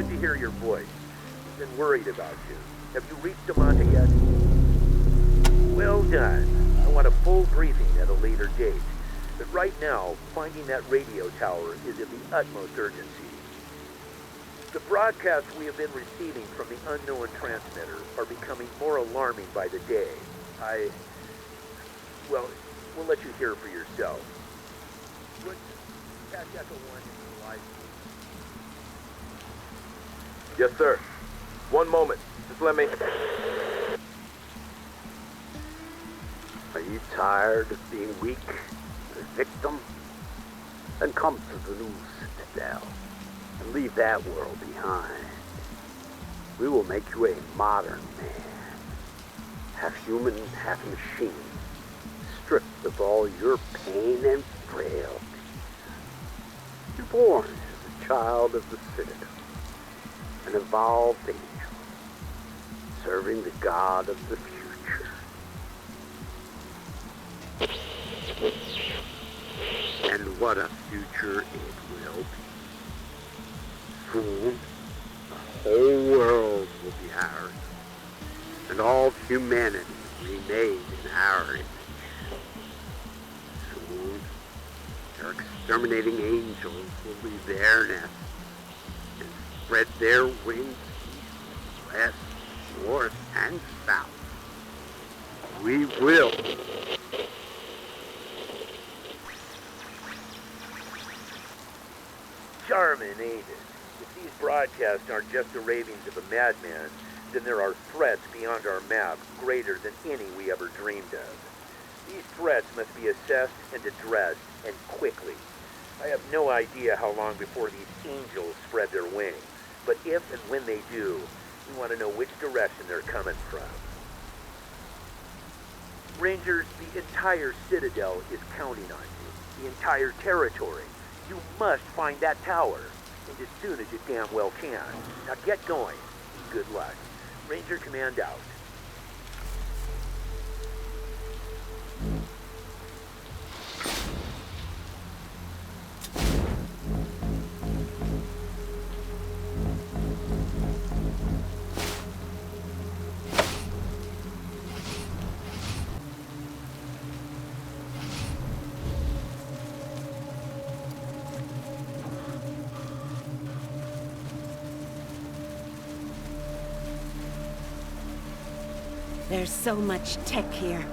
Good to hear your voice. We've been worried about you. Have you reached Damont yet? Well done. I want a full briefing at a later date. But right now, finding that radio tower is of the utmost urgency. The broadcasts we have been receiving from the unknown transmitter are becoming more alarming by the day. Well, we'll let you hear for yourself. Would Patch Echo 1 in the live? Yes, sir. One moment. Just let me... Are you tired of being weak, a victim? Then come to the new Citadel and leave that world behind. We will make you a modern man, half human, half machine, stripped of all your pain and frailty. You're born as a child of the Citadel, an evolved angel, serving the god of the future. And what a future it will be. Soon, the whole world will be ours, and all of humanity remade in our image. Soon, their exterminating angels will leave their nest and spread their wings east, west, north, and south. We will. Charming, ain't it? If these broadcasts aren't just the ravings of a madman, then there are threats beyond our map greater than any we ever dreamed of. These threats must be assessed and addressed, and quickly. I have no idea how long before these angels spread their wings, but if and when they do, we want to know which direction they're coming from. Rangers, the entire Citadel is counting on you. The entire territory. You must find that tower, and as soon as you damn well can. Now get going. Good luck. Ranger Command out. There's so much tech here.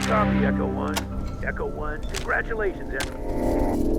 Copy, Echo 1. Echo 1, congratulations, Echo.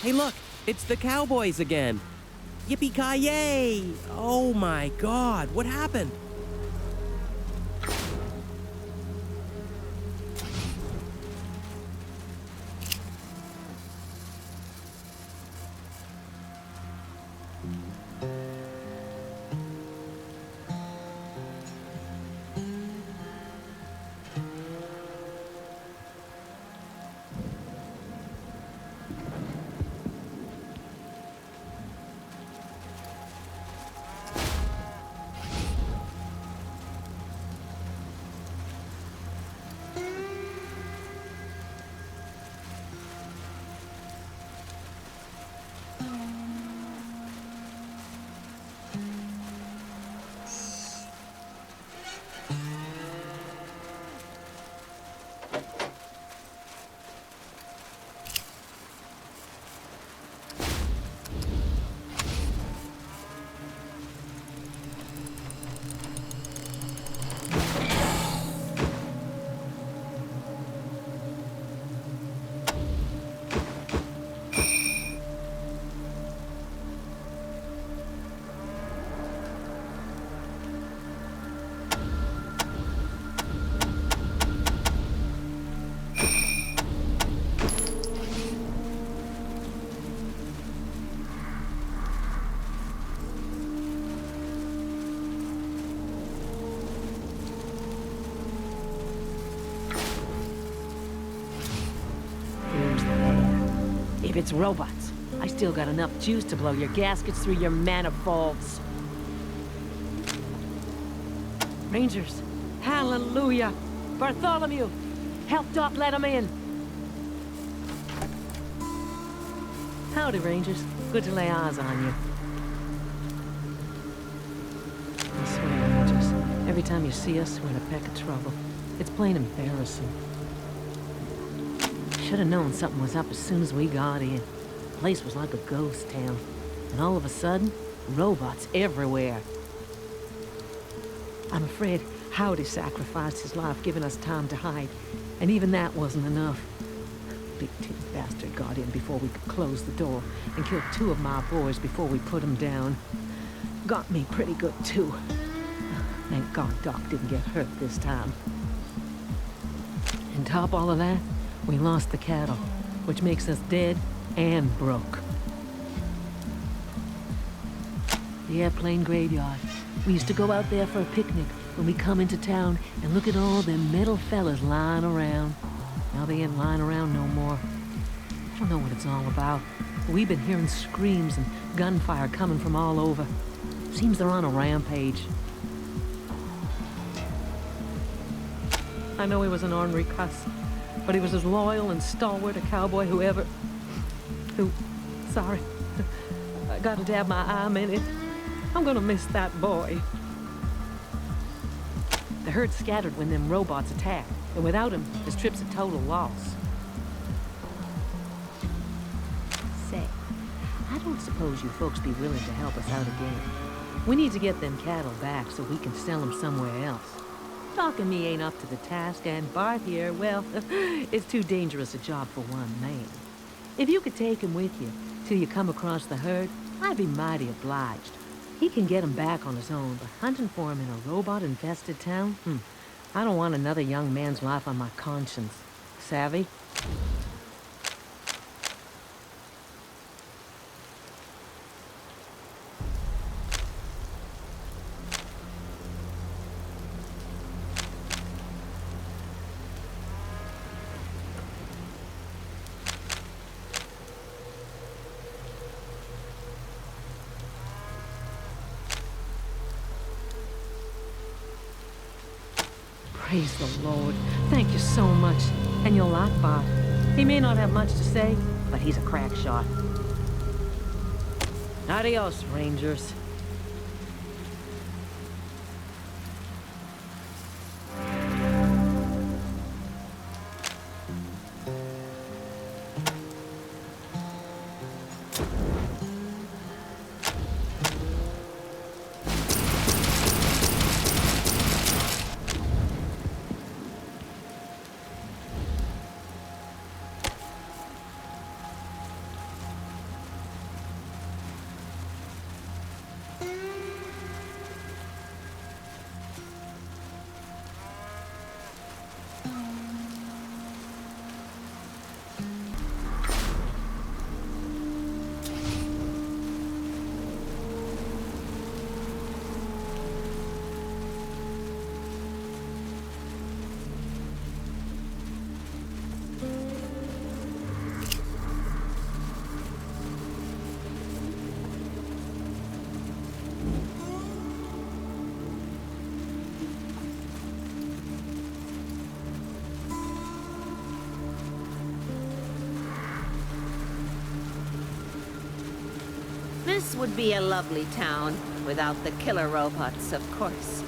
Hey look, it's the cowboys again. Yippee-ki-yay! Oh my god, what happened? If it's robots, I still got enough juice to blow your gaskets through your manifolds. Rangers, hallelujah! Bartholomew, help Doc let him in! Howdy, Rangers. Good to lay eyes on you. I swear, Rangers. Every time you see us, we're in a peck of trouble. It's plain embarrassing. Should have known something was up as soon as we got in. The place was like a ghost town. And all of a sudden, robots everywhere. I'm afraid Howdy sacrificed his life giving us time to hide. And even that wasn't enough. Big tin bastard got in before we could close the door and killed 2 of my boys before we put them down. Got me pretty good, too. Thank God Doc didn't get hurt this time. And top all of that, we lost the cattle, which makes us dead and broke. The airplane graveyard. We used to go out there for a picnic when we come into town and look at all them metal fellas lying around. Now they ain't lying around no more. I don't know what it's all about, but we've been hearing screams and gunfire coming from all over. Seems they're on a rampage. I know he was an ornery cuss, but he was as loyal and stalwart a cowboy sorry, I gotta dab my eye a minute. I'm gonna miss that boy. The herd scattered when them robots attacked, and without him, this trip's a total loss. Say, I don't suppose you folks be willing to help us out again. We need to get them cattle back so we can sell them somewhere else. Doc and me ain't up to the task, and Bart here, well, it's too dangerous a job for one man. If you could take him with you till you come across the herd, I'd be mighty obliged. He can get him back on his own, but hunting for him in a robot-infested town? I don't want another young man's life on my conscience. Savvy? Praise the Lord. Thank you so much. And you'll like Bart. He may not have much to say, but he's a crack shot. Adios, Rangers. This would be a lovely town, without the killer robots, of course.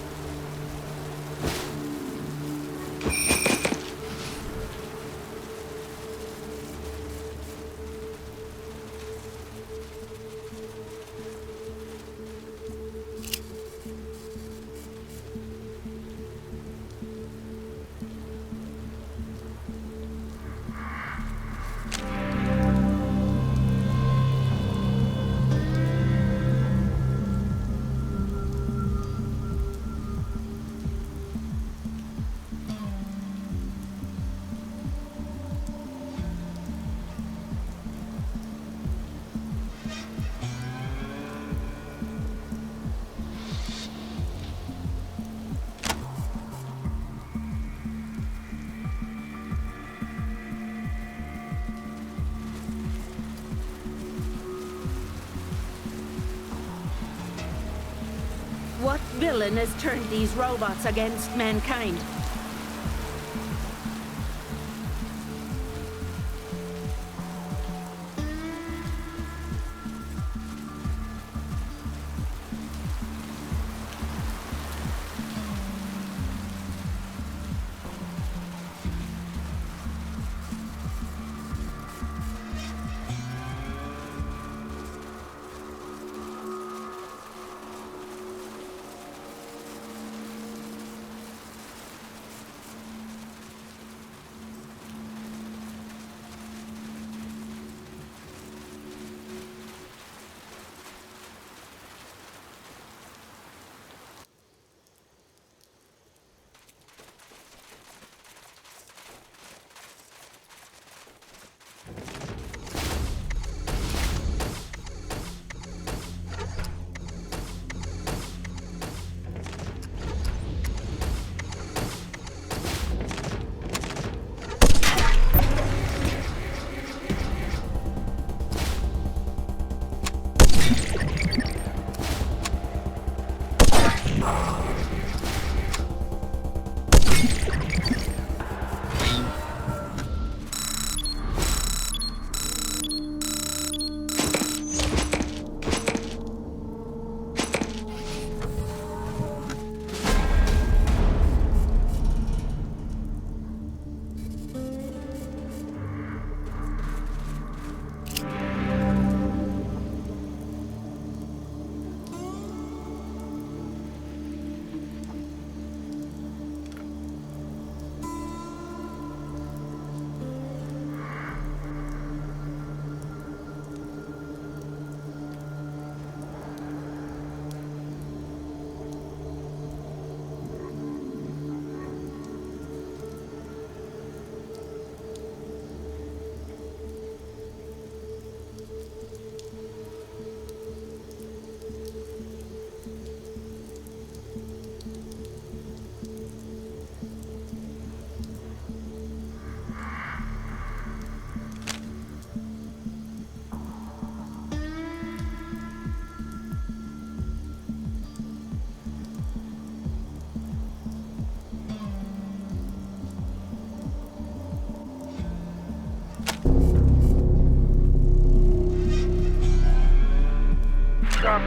What villain has turned these robots against mankind?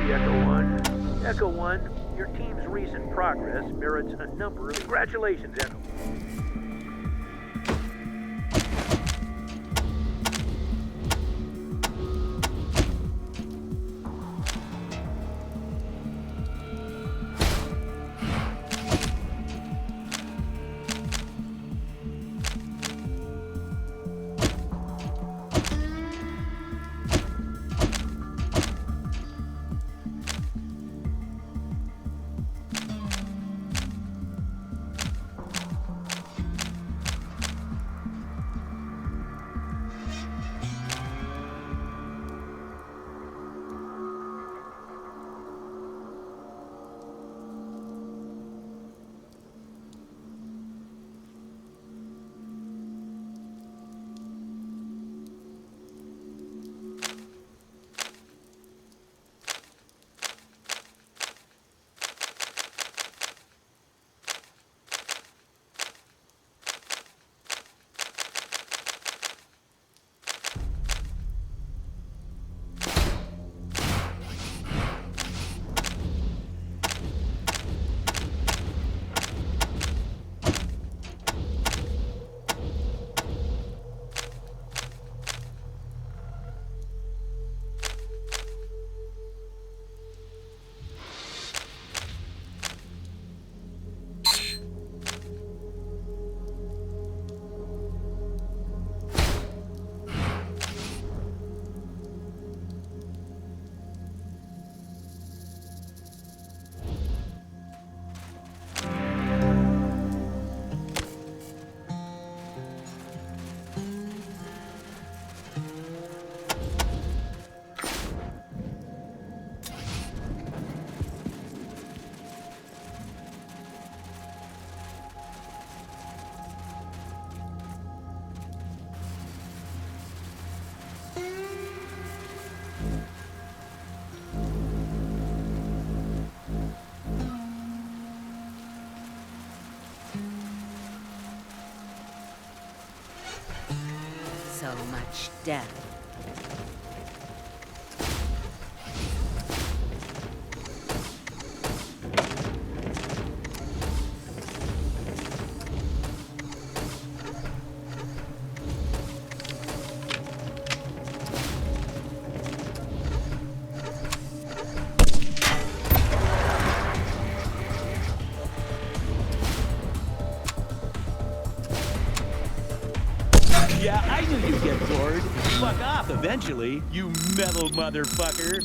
Copy, Echo 1. Echo 1, your team's recent progress merits a number of congratulations, Echo. So much death. Yeah, I knew you'd get bored. Fuck off eventually, you metal motherfucker.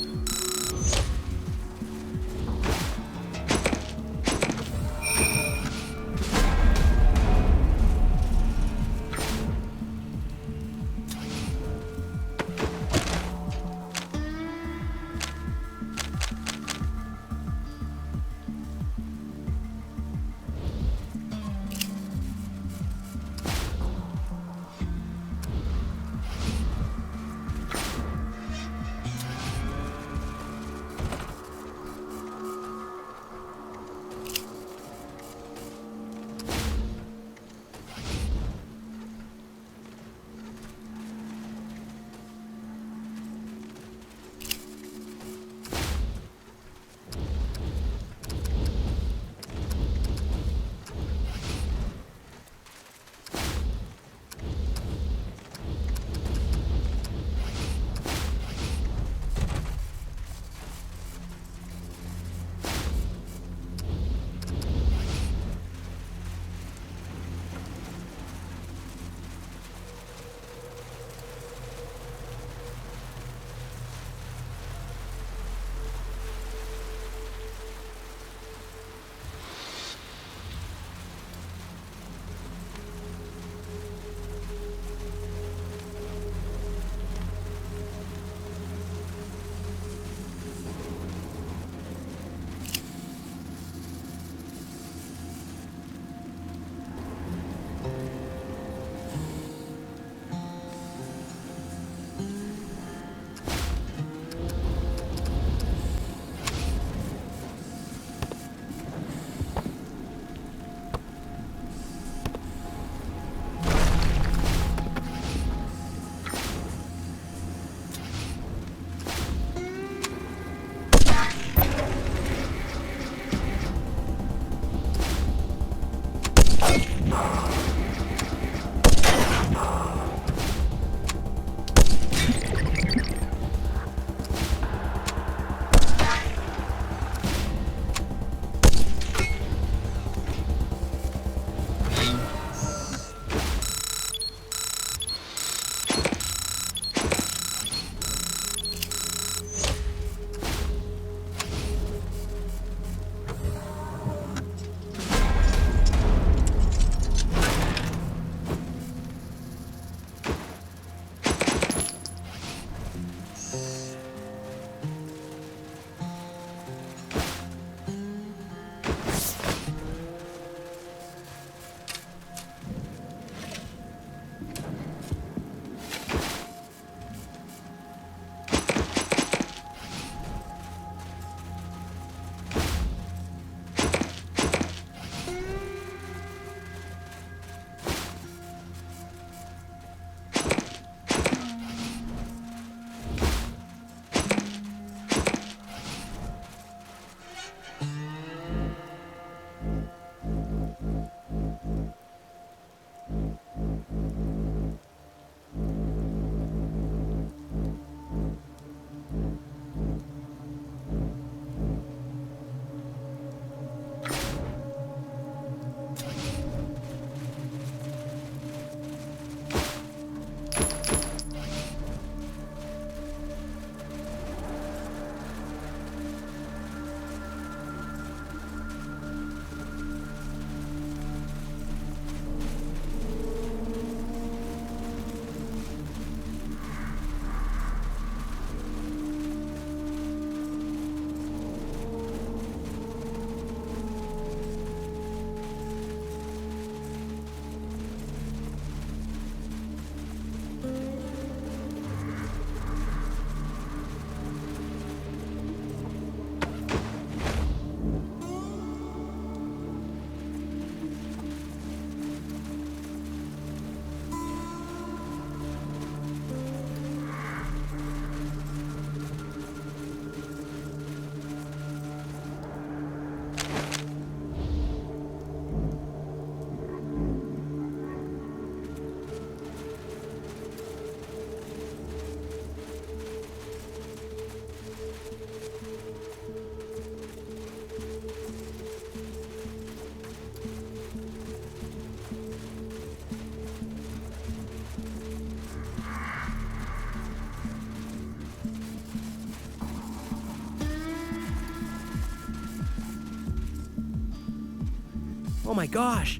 Oh my gosh!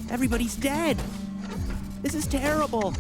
Everybody's dead! This is terrible!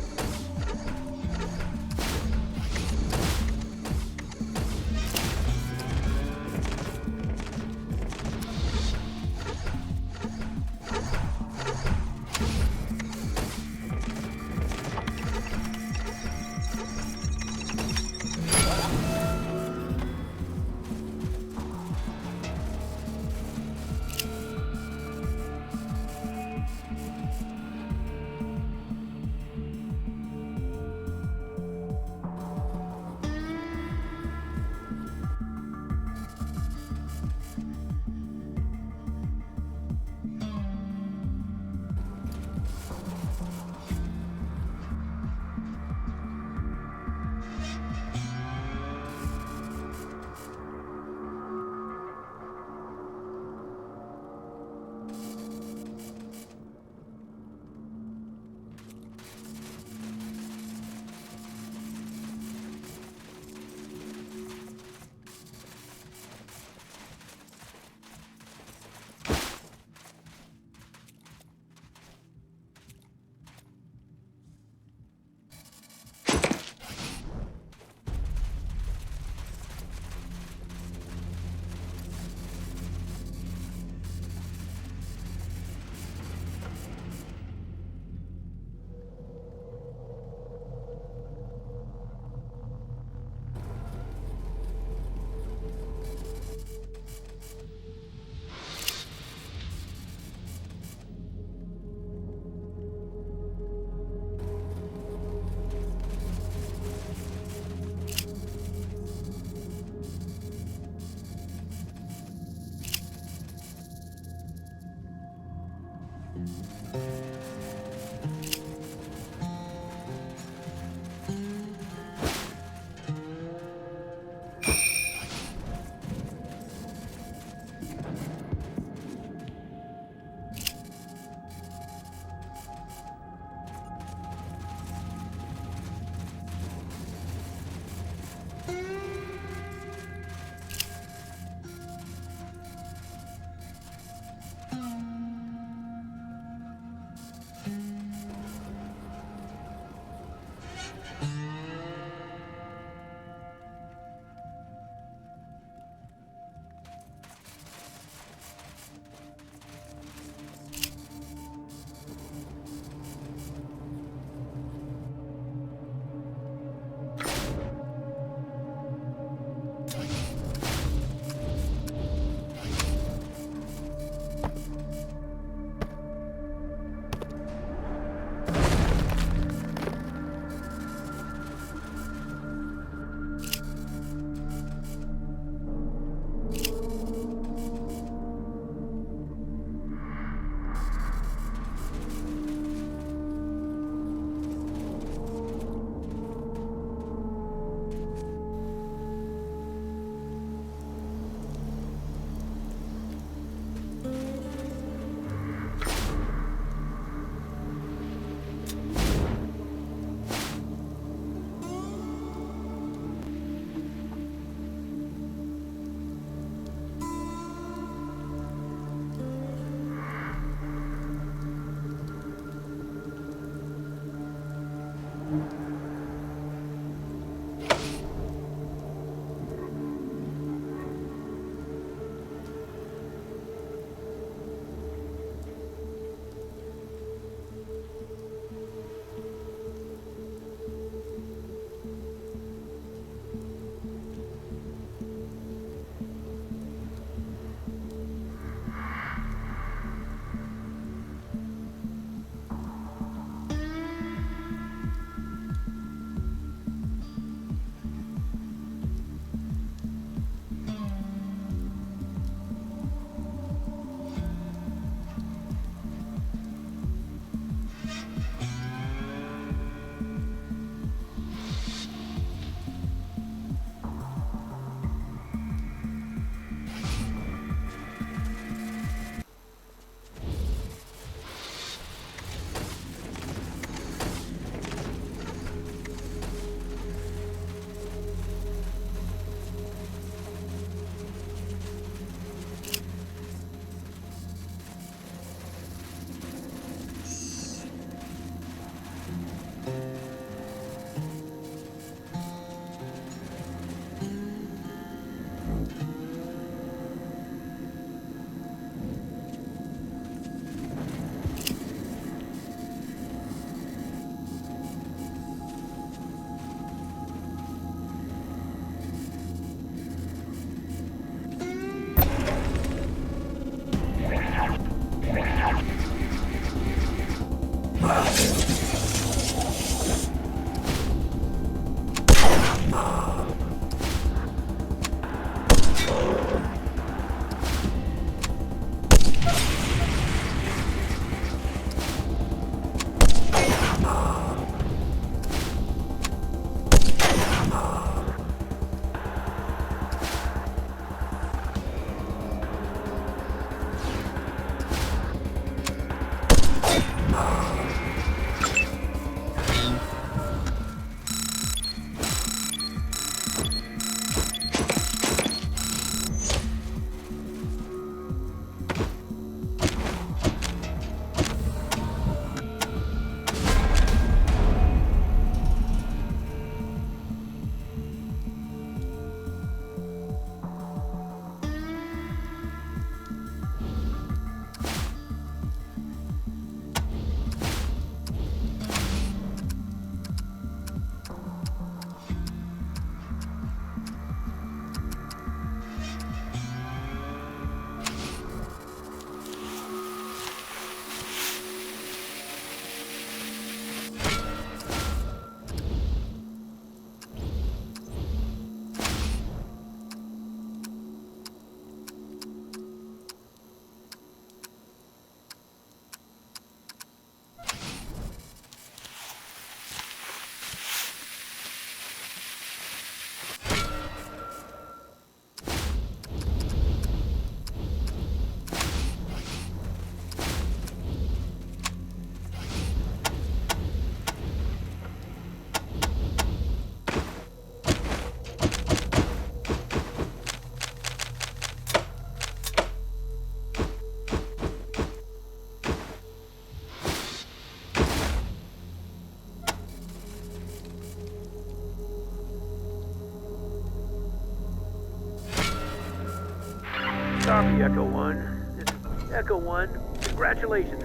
Copy, Echo 1. This is Echo 1. Congratulations,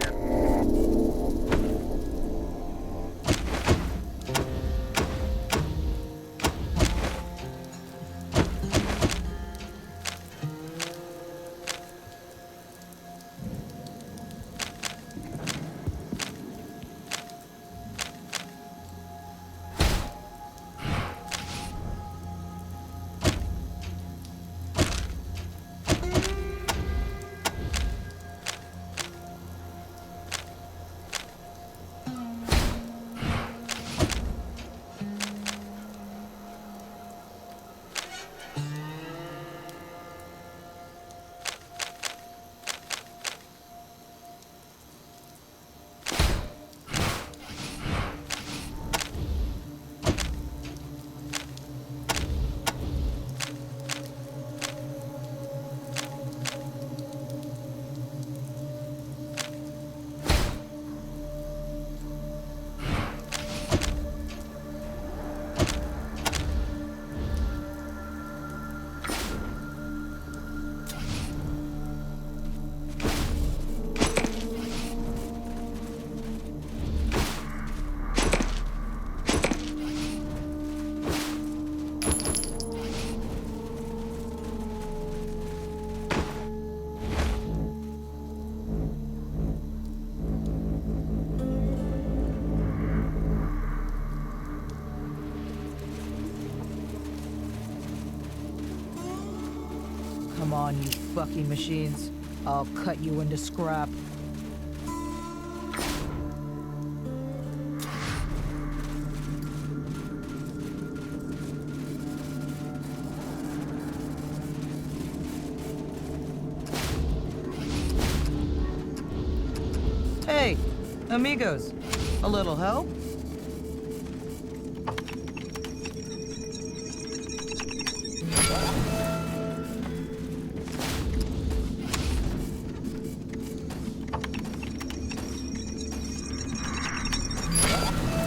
Come on, you fucking machines. I'll cut you into scrap. Hey, amigos, a little help?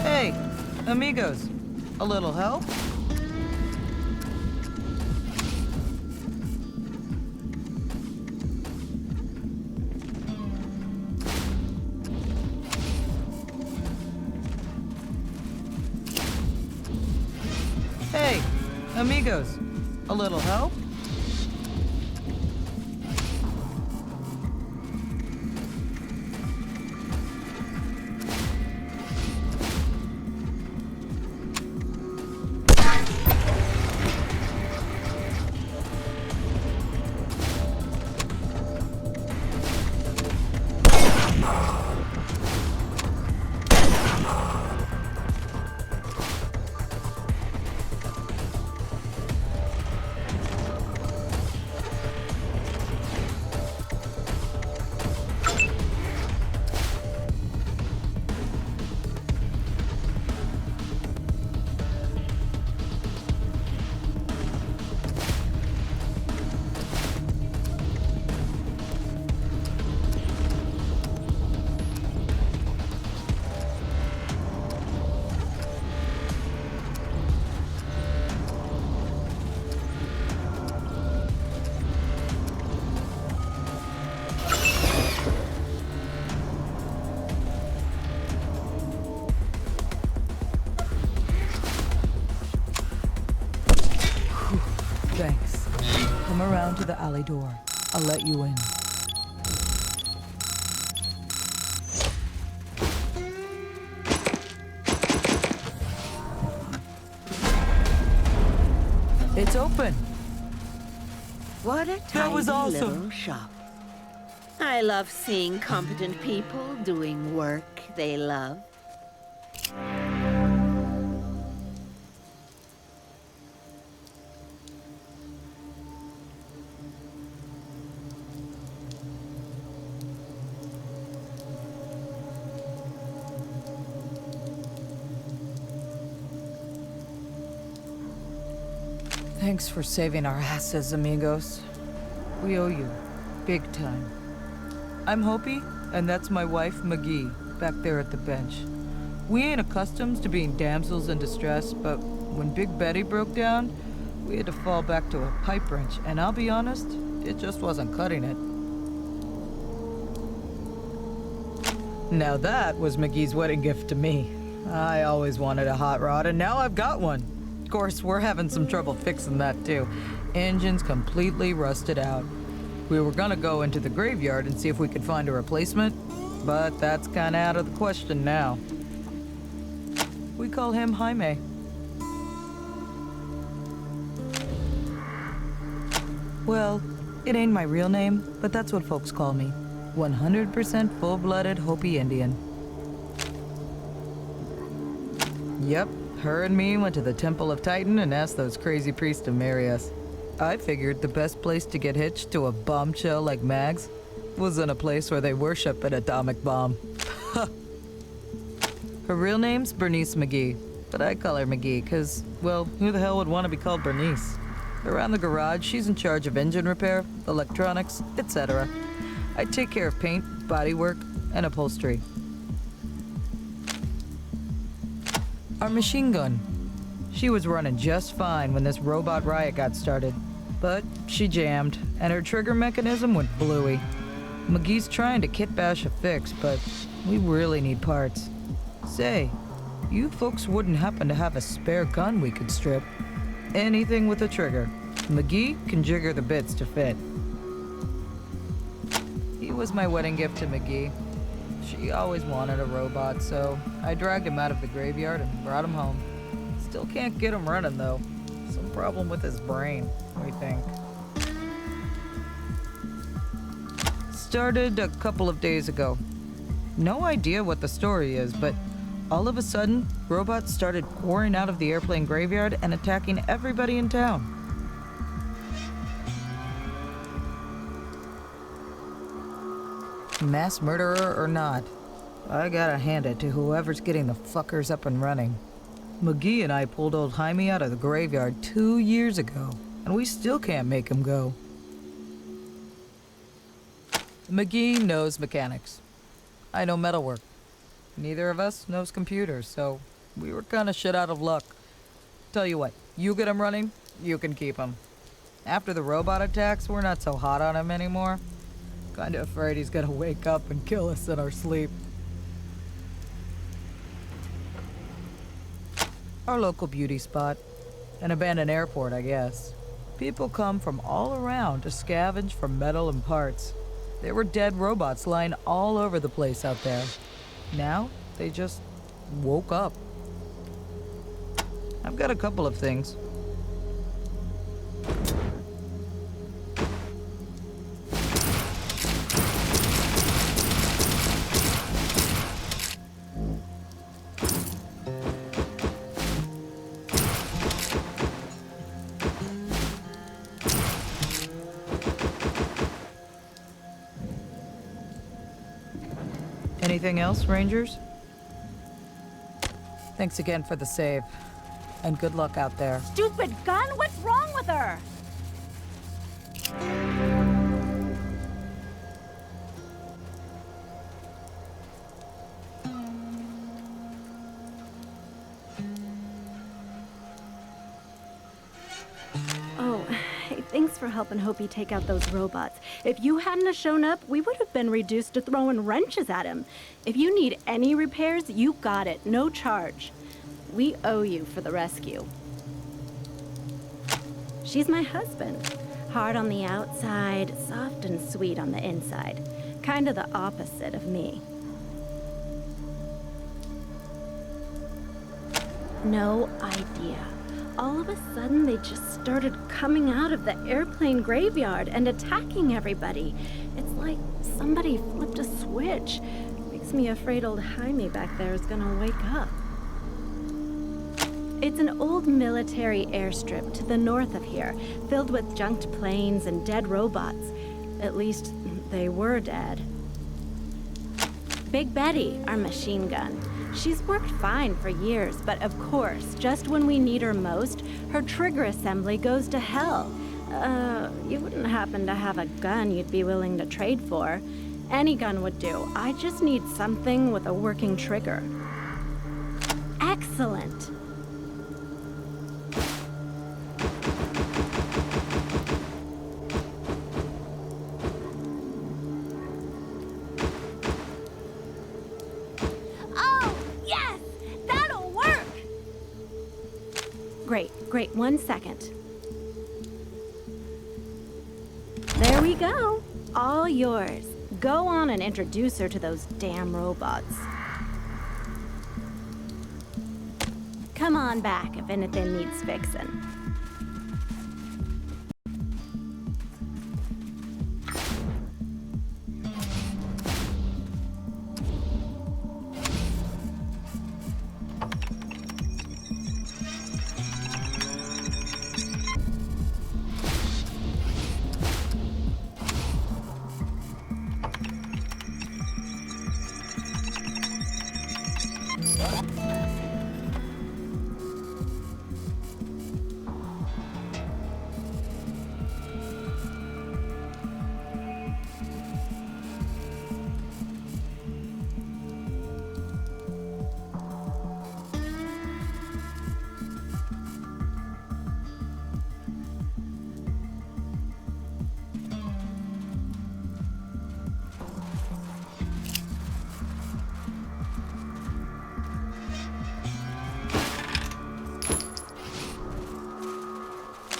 Hey, amigos, a little help? Hey, amigos, a little help? Thanks. Come around to the alley door. I'll let you in. It's open. What a That was tiny awesome. little shop. I love seeing competent people doing work they love. Thanks for saving our asses, amigos. We owe you. Big time. I'm Hopi, and that's my wife, McGee, back there at the bench. We ain't accustomed to being damsels in distress, but when Big Betty broke down, we had to fall back to a pipe wrench, and I'll be honest, it just wasn't cutting it. Now that was McGee's wedding gift to me. I always wanted a hot rod, and now I've got one. Of course, we're having some trouble fixing that too. Engine's completely rusted out. We were gonna go into the graveyard and see if we could find a replacement, but that's kinda out of the question now. We call him Jaime. Well, it ain't my real name, but that's what folks call me. 100% full-blooded Hopi Indian. Yep, her and me went to the Temple of Titan and asked those crazy priests to marry us. I figured the best place to get hitched to a bombshell like Mags was in a place where they worship an atomic bomb. Her real name's Bernice McGee, but I call her McGee because, well, who the hell would want to be called Bernice? Around the garage, she's in charge of engine repair, electronics, etc. I take care of paint, bodywork, and upholstery. Our machine gun. She was running just fine when this robot riot got started, but she jammed, and her trigger mechanism went bluey. McGee's trying to kit bash a fix, but we really need parts. Say, you folks wouldn't happen to have a spare gun we could strip? Anything with a trigger. McGee can jigger the bits to fit. He was my wedding gift to McGee. She always wanted a robot, so I dragged him out of the graveyard and brought him home. Still can't get him running, though. Some problem with his brain, we think. Started a couple of days ago. No idea what the story is, but all of a sudden, robots started pouring out of the airplane graveyard and attacking everybody in town. Mass murderer or not, I gotta hand it to whoever's getting the fuckers up and running. McGee and I pulled old Jaime out of the graveyard 2 years ago, and we still can't make him go. McGee knows mechanics. I know metalwork. Neither of us knows computers, so we were kinda shit out of luck. Tell you what, you get him running, you can keep him. After the robot attacks, we're not so hot on him anymore. Kinda afraid he's gonna wake up and kill us in our sleep. Our local beauty spot. An abandoned airport, I guess. People come from all around to scavenge for metal and parts. There were dead robots lying all over the place out there. Now, they just woke up. I've got a couple of things. Anything else, Rangers? Thanks again for the save. And good luck out there. Stupid gun? What's wrong with her? Oh, hey, thanks for helping Hopi take out those robots. If you hadn't have shown up, we would have been reduced to throwing wrenches at him. If you need any repairs, you got it, no charge. We owe you for the rescue. She's my husband. Hard on the outside, soft and sweet on the inside. Kind of the opposite of me. No idea. All of a sudden, they just started coming out of the airplane graveyard and attacking everybody. It's like somebody flipped a switch. Makes me afraid old Jaime back there is gonna wake up. It's an old military airstrip to the north of here, filled with junked planes and dead robots. At least, they were dead. Big Betty, our machine gun. She's worked fine for years, but of course, just when we need her most, her trigger assembly goes to hell. You wouldn't happen to have a gun you'd be willing to trade for. Any gun would do. I just need something with a working trigger. Excellent. Great, 1 second. There we go. All yours. Go on and introduce her to those damn robots. Come on back if anything needs fixing.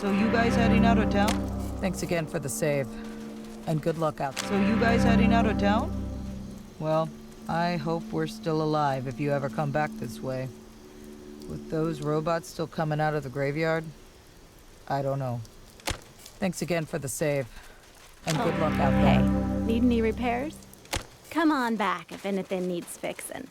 So you guys heading out of town? Thanks again for the save. And good luck out there. So you guys heading out of town? Well, I hope we're still alive if you ever come back this way. With those robots still coming out of the graveyard? I don't know. Thanks again for the save. And good luck out there. Hey, need any repairs? Come on back if anything needs fixing.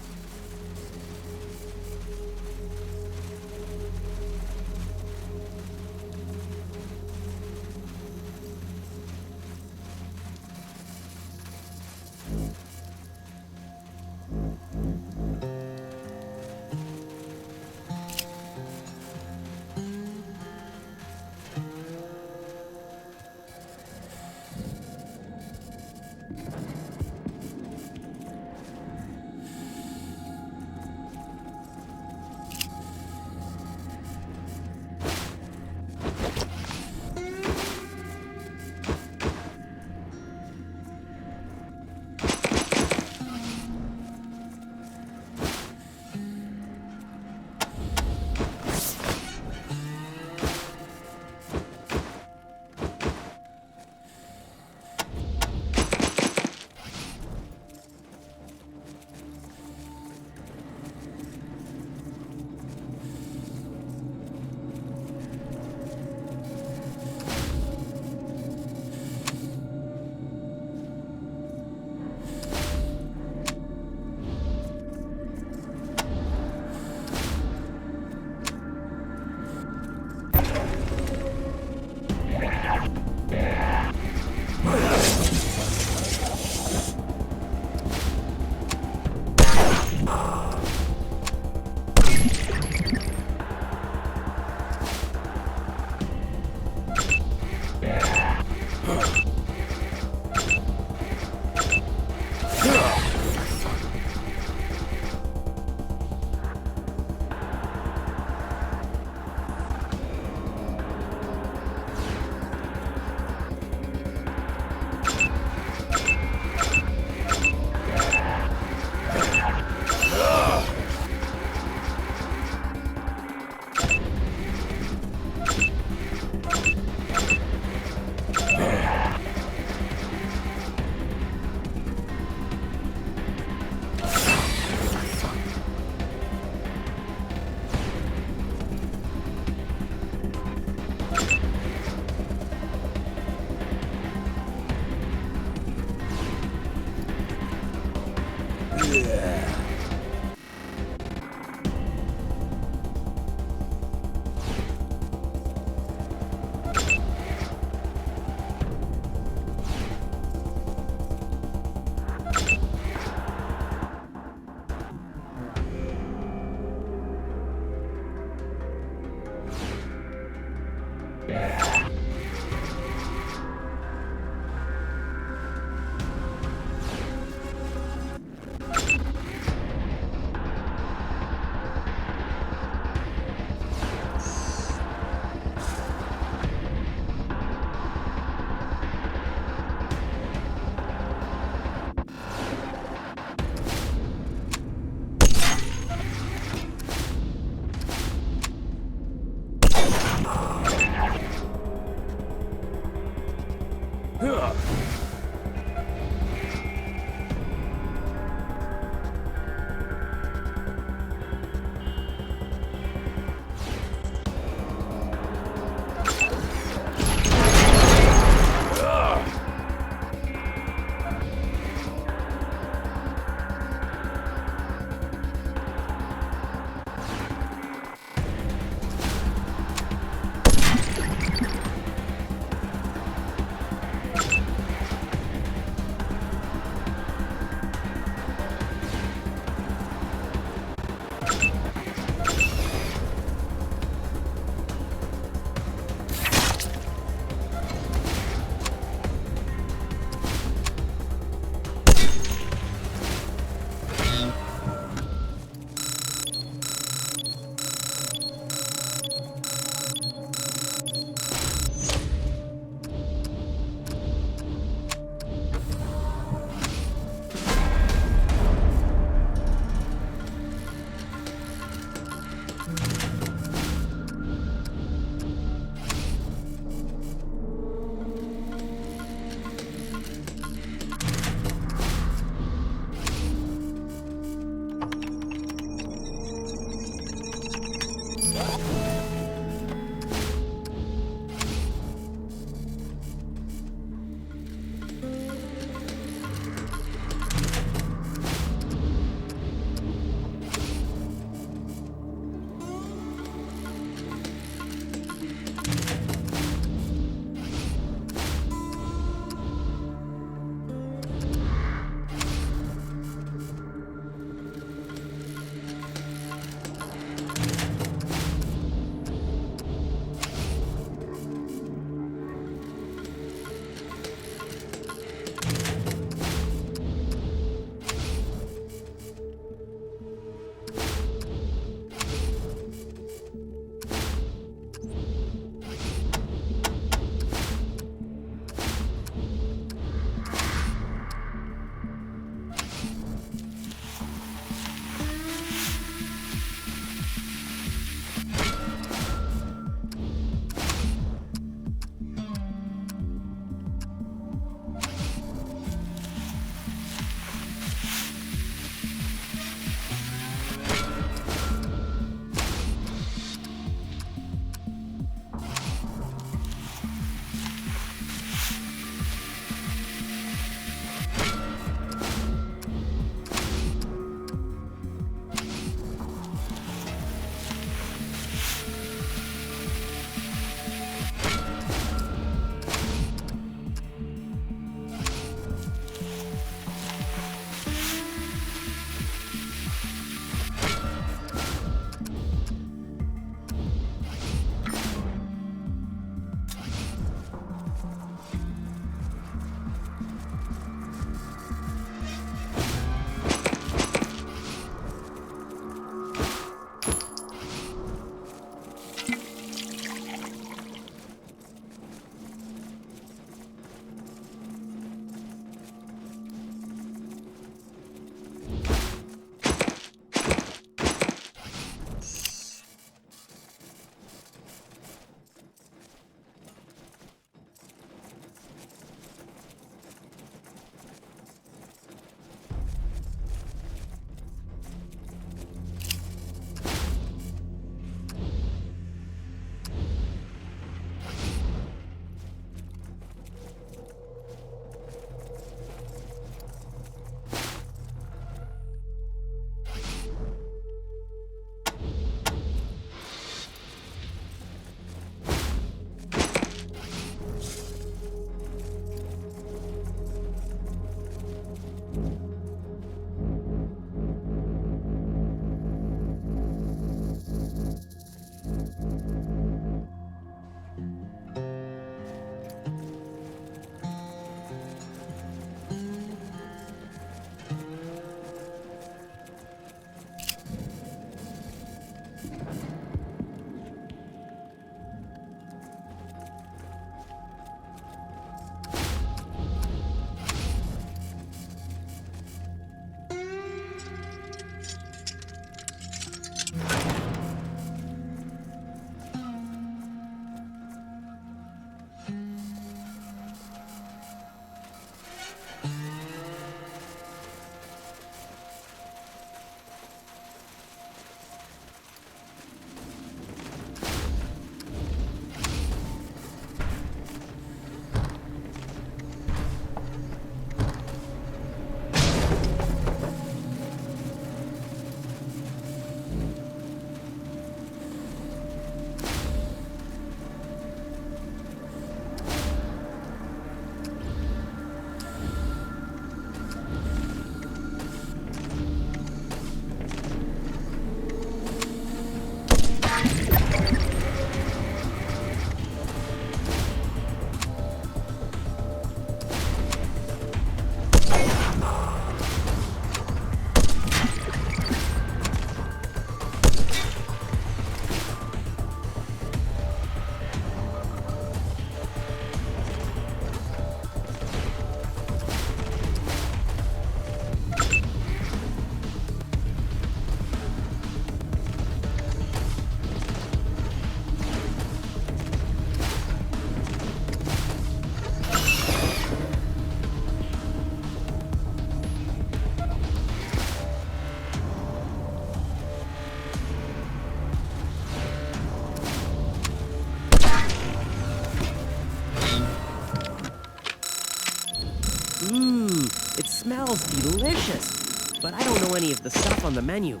smells delicious, but I don't know any of the stuff on the menu.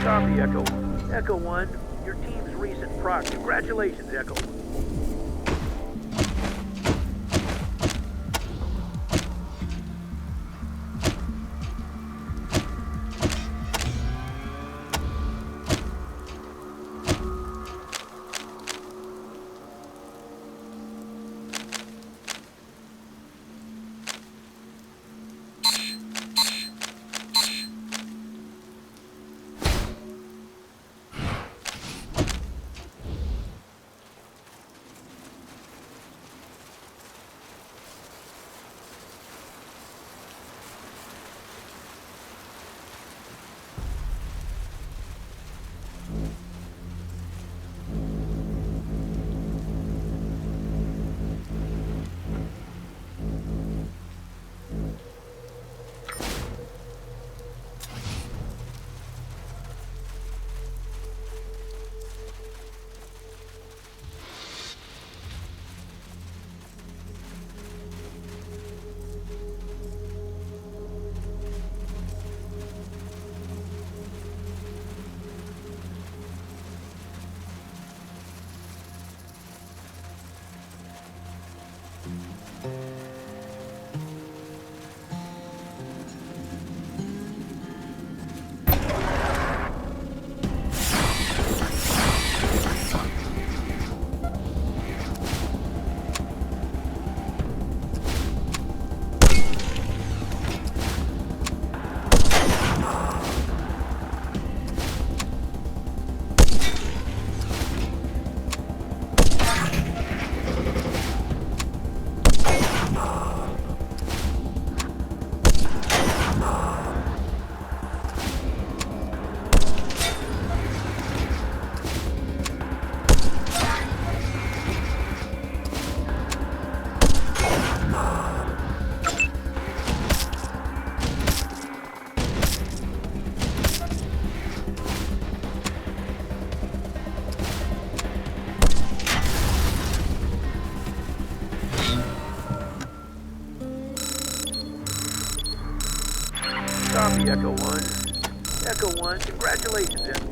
Copy, Echo. Echo 1, your team's recent proc. Congratulations, Echo. Echo 1. Echo 1, congratulations.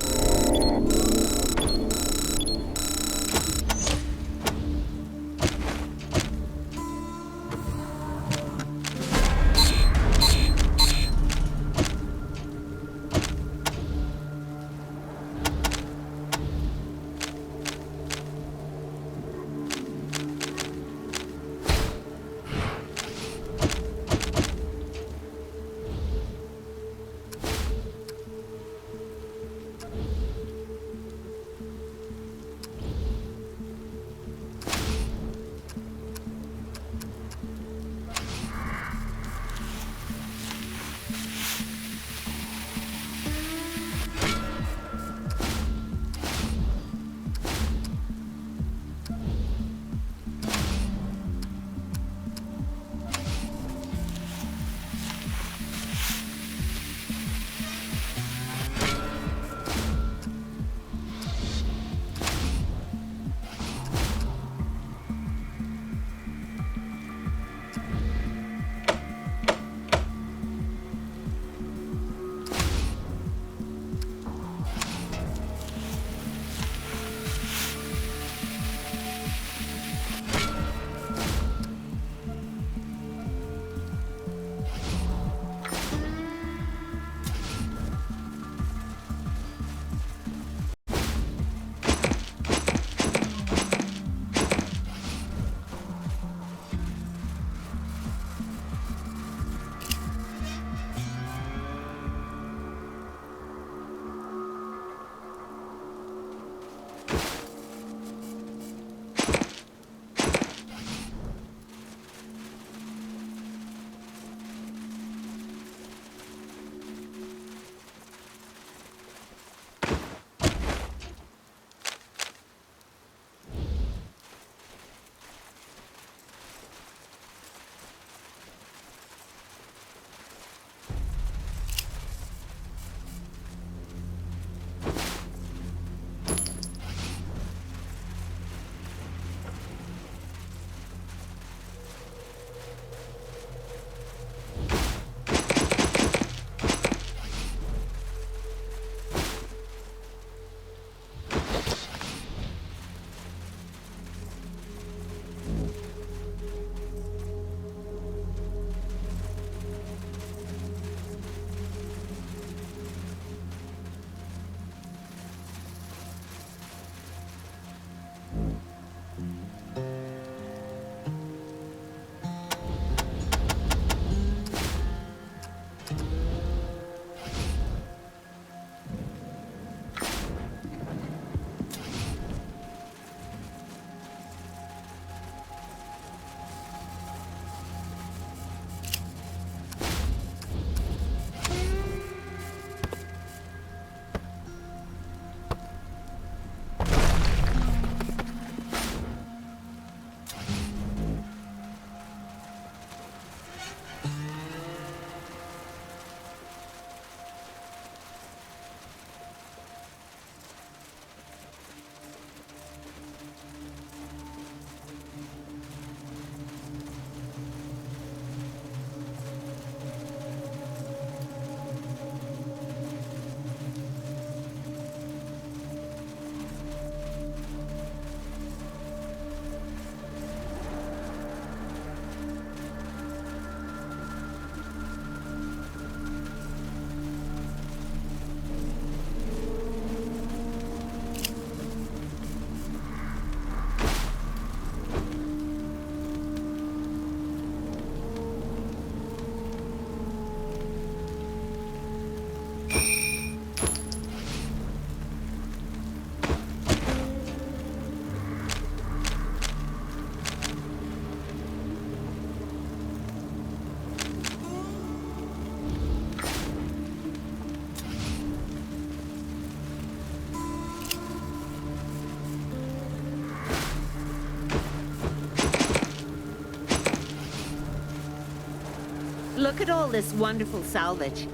Look at all this wonderful salvage.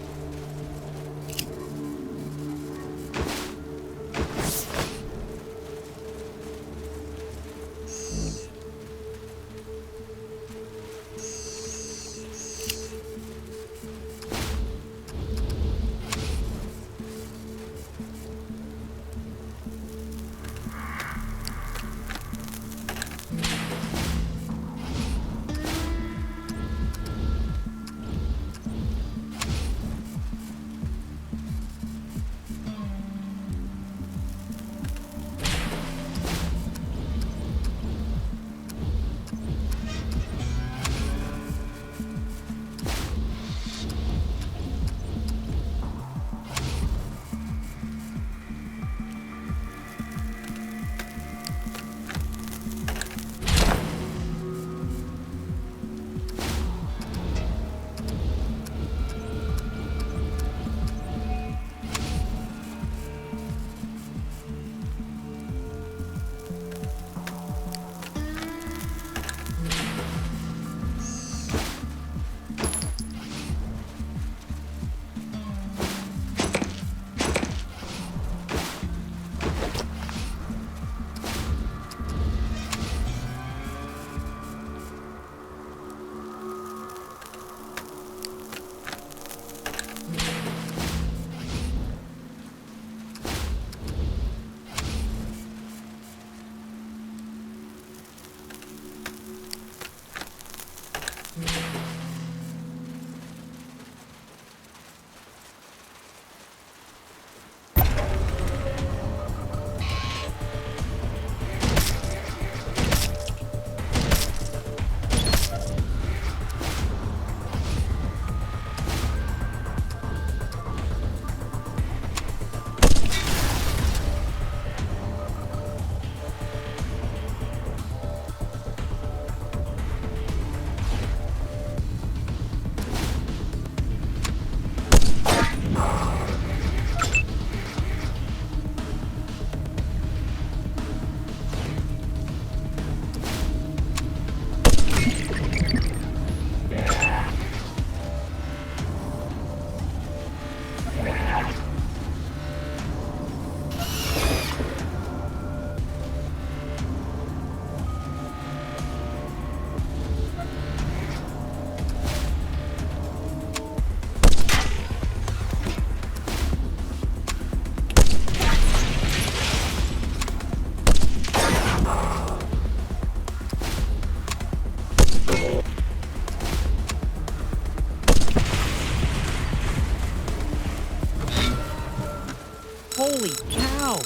Holy cow!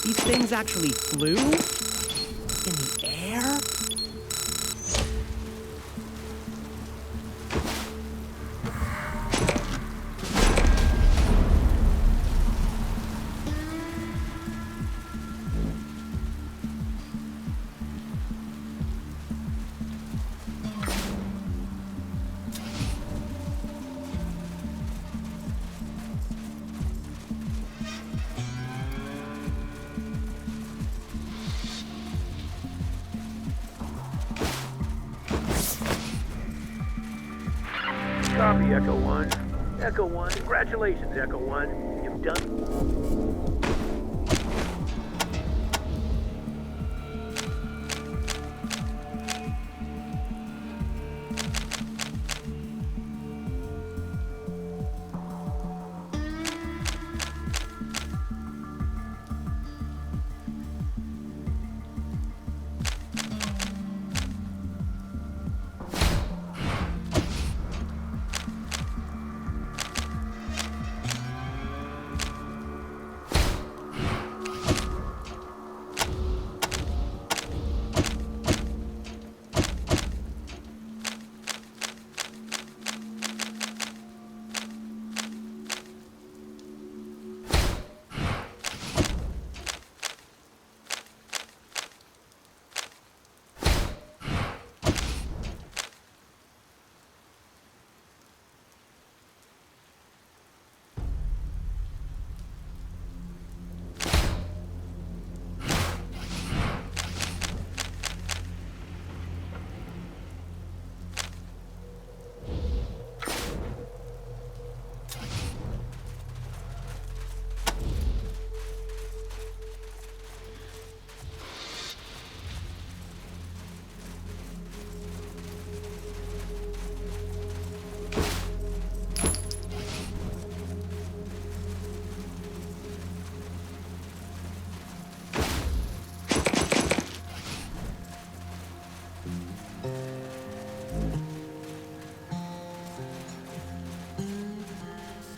These things actually flew? In the air? Copy, Echo 1. Echo 1, congratulations, Echo 1. You've done...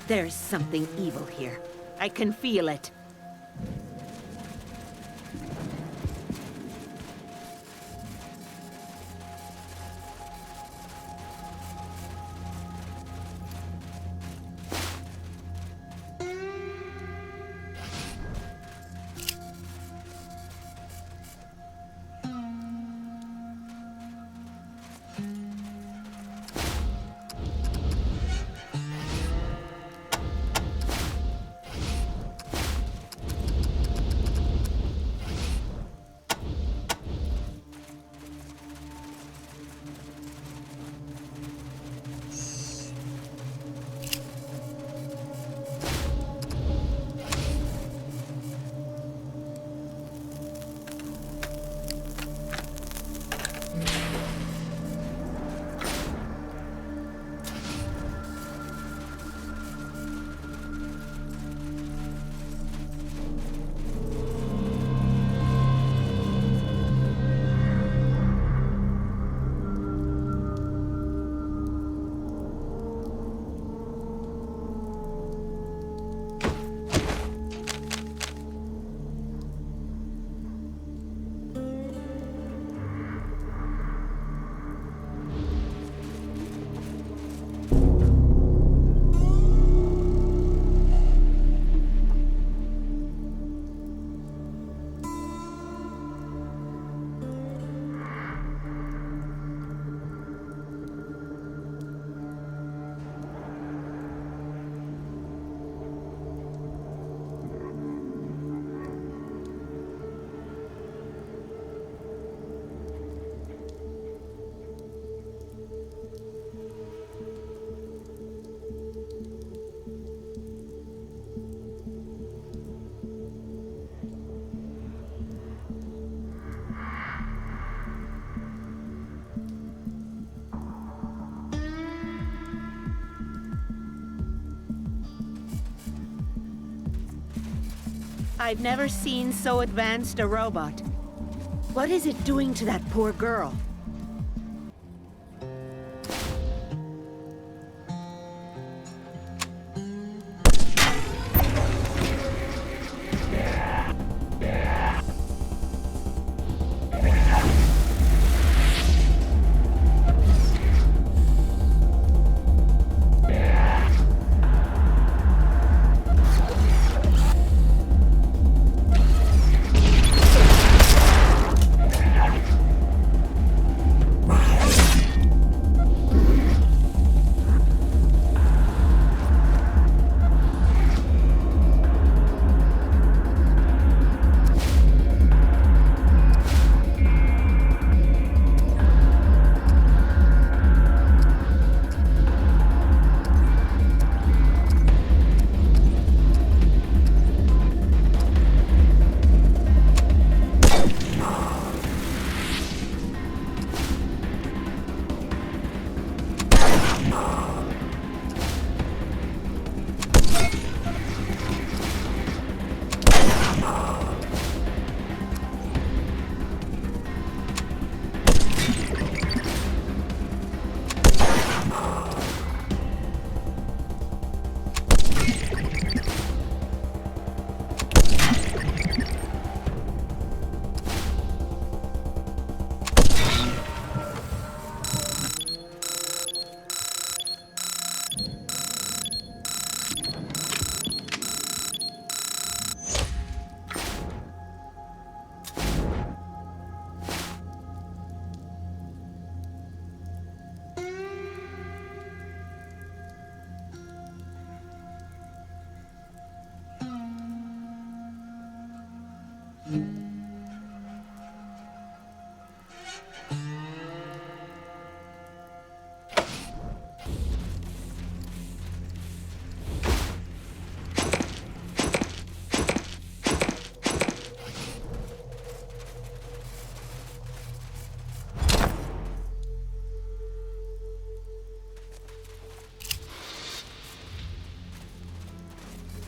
There's something evil here. I can feel it. I've never seen so advanced a robot. What is it doing to that poor girl?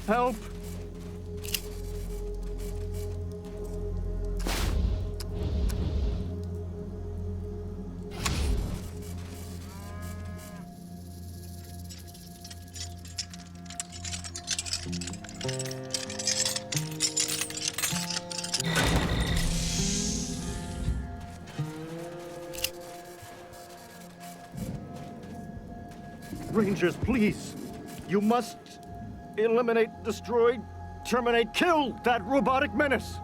Help! Rangers, please! You must eliminate, destroy, terminate, kill that robotic menace!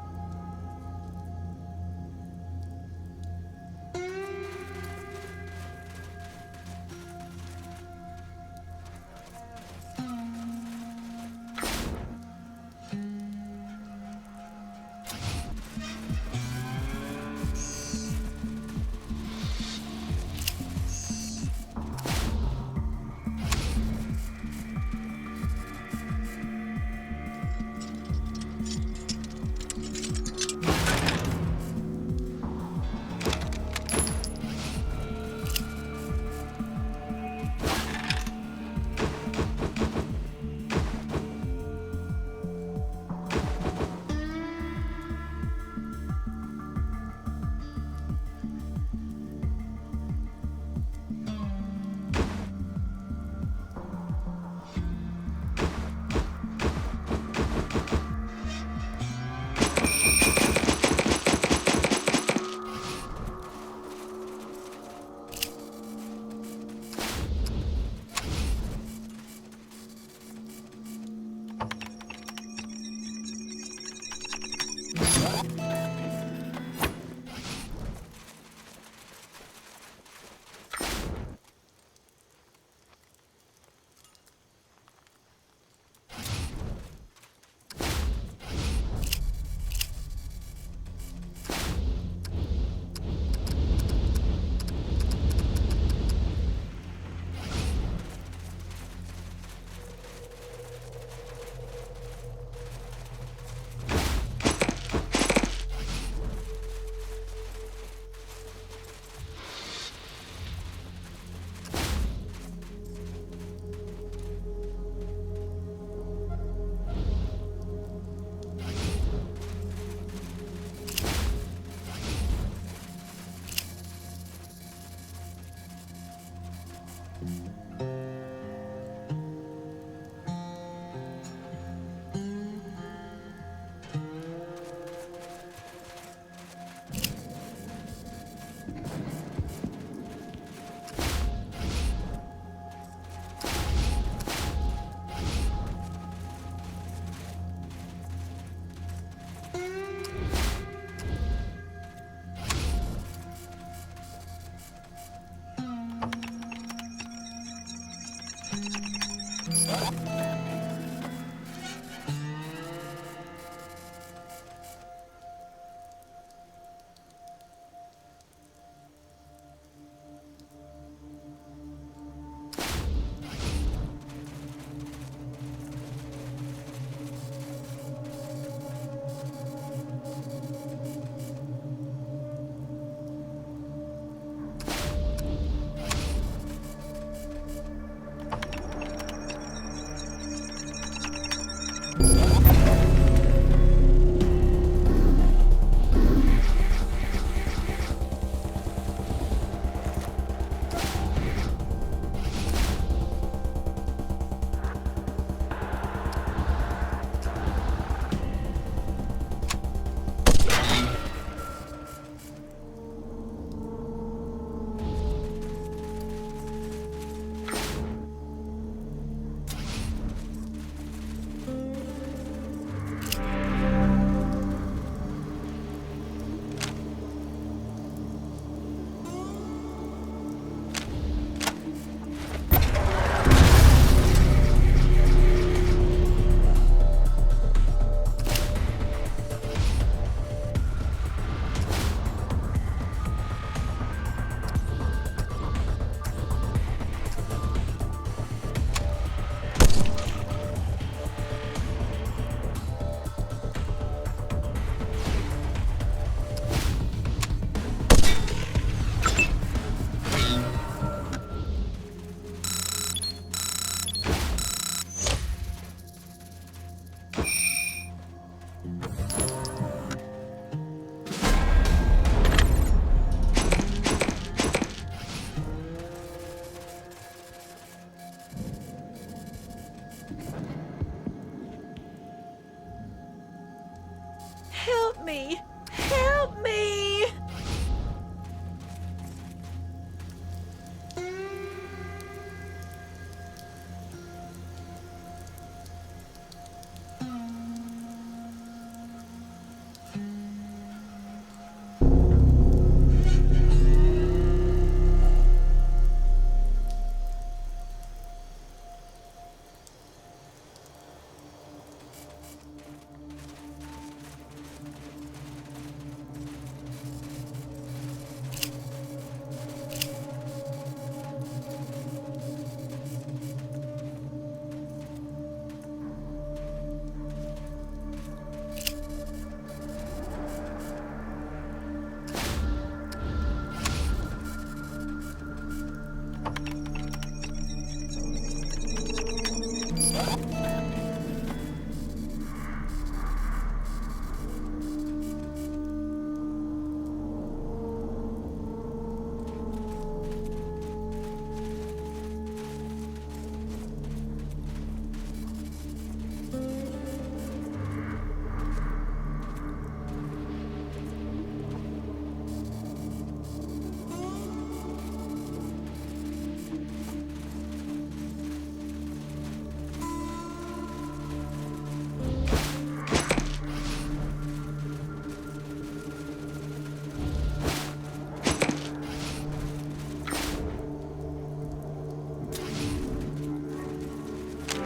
Help me! Help me!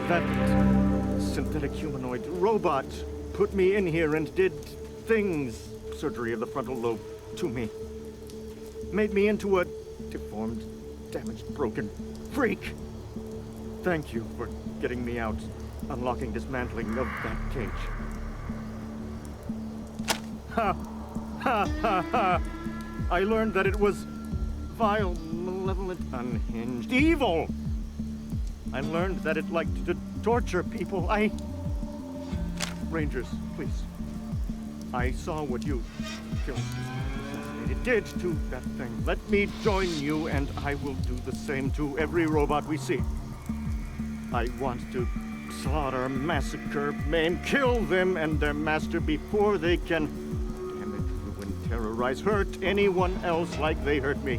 That synthetic humanoid robot put me in here and did things, surgery of the frontal lobe, to me. Made me into a deformed, damaged, broken freak. Thank you for getting me out, unlocking dismantling of that cage. Ha! Ha ha ha! I learned that it was vile, malevolent, unhinged, evil! I learned that it liked to torture people. Rangers, please. I saw what you killed, assassinated, did to that thing. Let me join you, and I will do the same to every robot we see. I want to slaughter, massacre, maim, kill them and their master before they can damage, ruin, terrorize, hurt anyone else like they hurt me.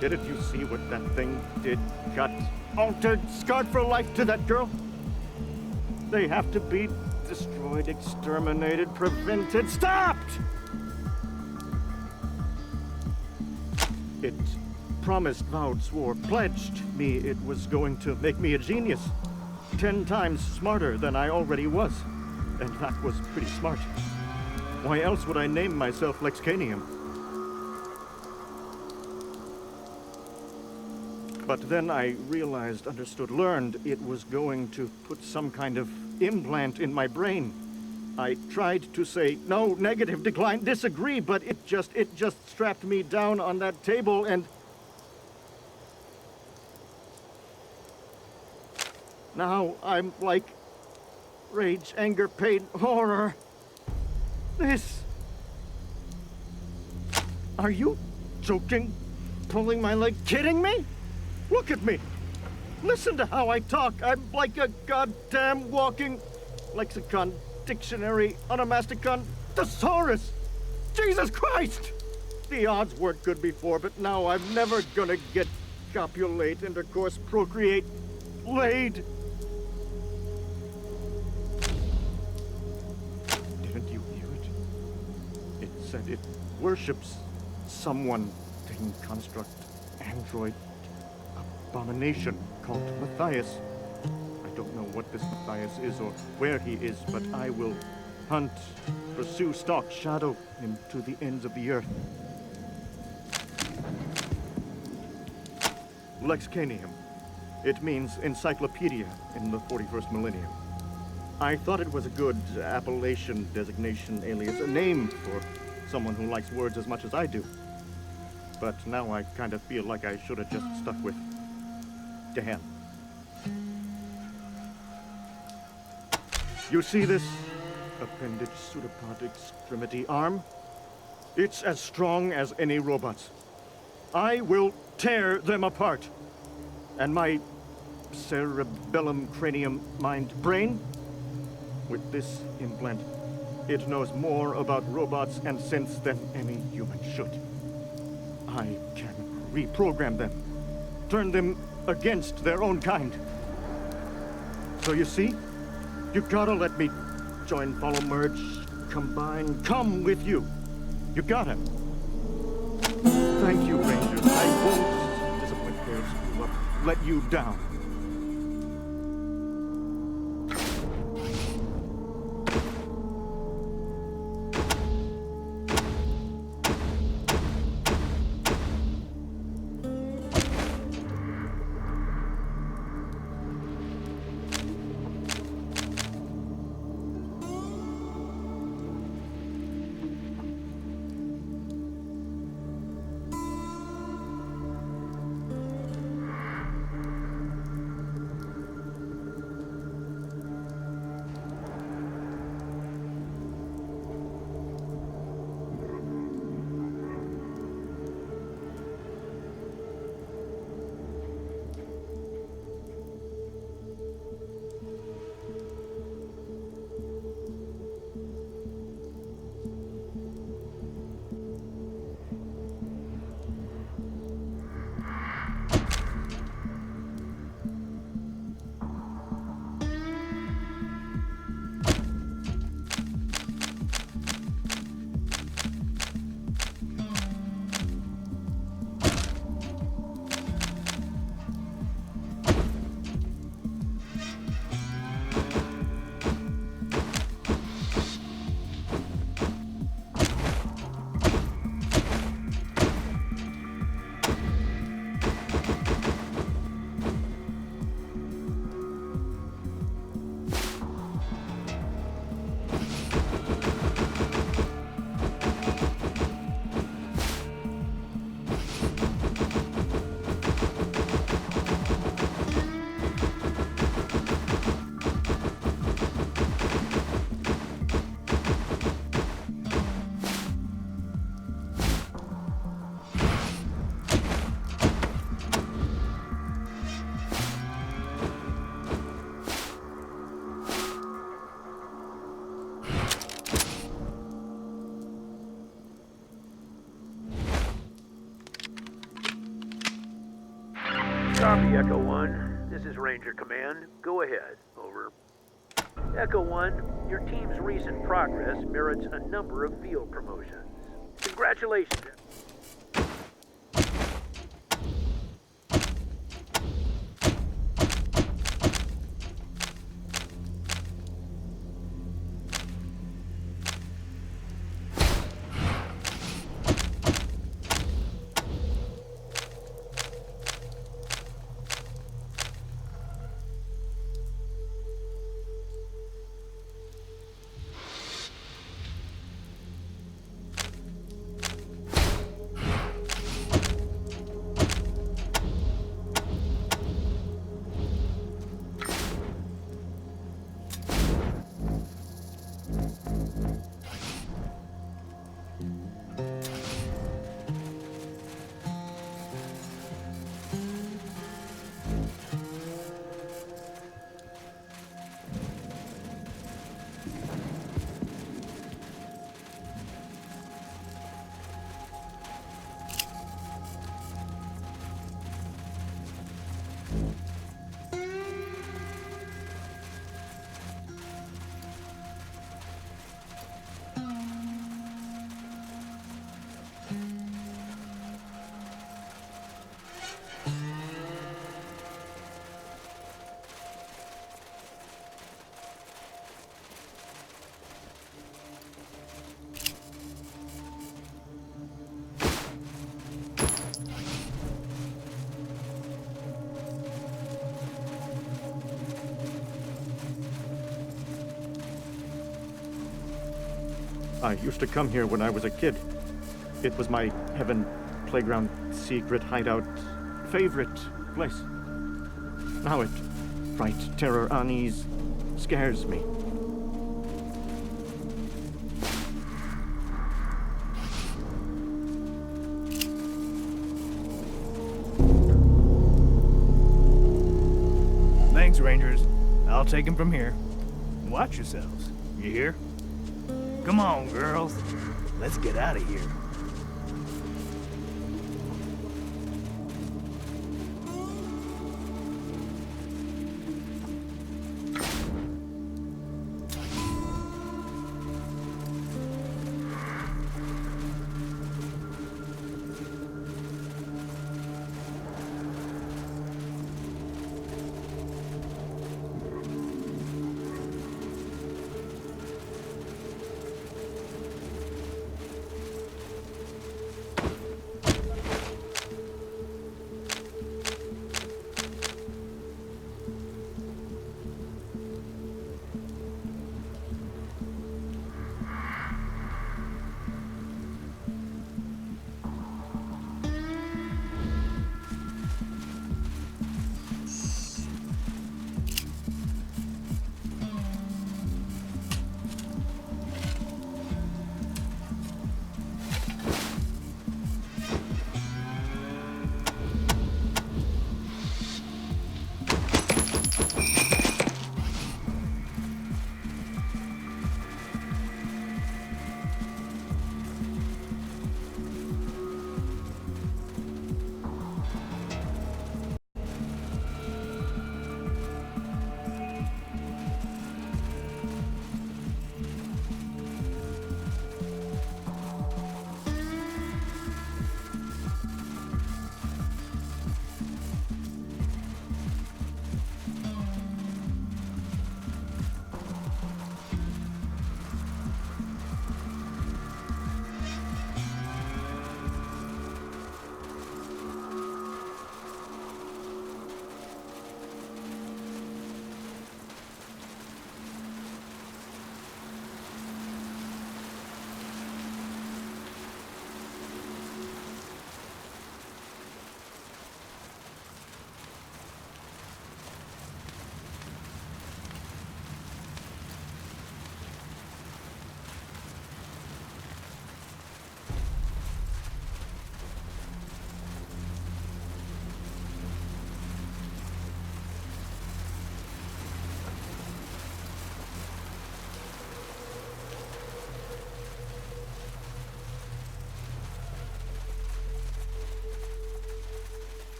Didn't you see what that thing did? Cut, altered, scarred for life to that girl? They have to be destroyed, exterminated, prevented, stopped! It promised, vowed, swore, pledged me it was going to make me a genius. 10 times smarter than I already was. And that was pretty smart. Why else would I name myself VaZqeZ? But then I realized, understood, learned it was going to put some kind of implant in my brain. I tried to say, no, negative, decline, disagree, but it just strapped me down on that table and... Now I'm like rage, anger, pain, horror. This... Are you joking? Pulling my leg? Kidding me? Look at me. Listen to how I talk. I'm like a goddamn walking lexicon, dictionary, onomasticon, thesaurus. Jesus Christ! The odds weren't good before, but now I'm never gonna get copulate, intercourse, procreate, laid. Didn't you hear it? It said it worships someone, thing, construct, android, abomination called Matthias. I don't know what this Matthias is or where he is, but I will hunt, pursue, stalk, shadow him to the ends of the earth. VaZqeZ. It means encyclopedia in the 41st millennium. I thought it was a good appellation, designation, alias, a name for someone who likes words as much as I do. But now I kind of feel like I should have just stuck with Dan. You see this appendage, pseudopod, extremity, arm? It's as strong as any robot's. I will tear them apart. And my cerebellum, cranium, mind, brain, with this implant, It knows more about robots and synths than any human should. I can reprogram them, turn them against their own kind. So you see, you gotta let me join, follow, merge, combine, come with you. You gotta. Thank you, Rangers. I won't disappoint those who have let you down. Copy, Echo 1. This is Ranger Command. Go ahead. Over. Echo 1, your team's recent progress merits a number of field promotions. Congratulations. I used to come here when I was a kid. It was my heaven, playground, secret hideout, favorite place. Now it, fright, terror, unease, scares me. Thanks, Rangers. I'll take him from here. Watch yourselves. You hear? Come on, girls. Let's get out of here.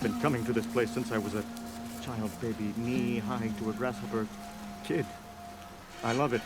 been coming to this place since I was a child baby, knee-high to a grasshopper kid. I love it.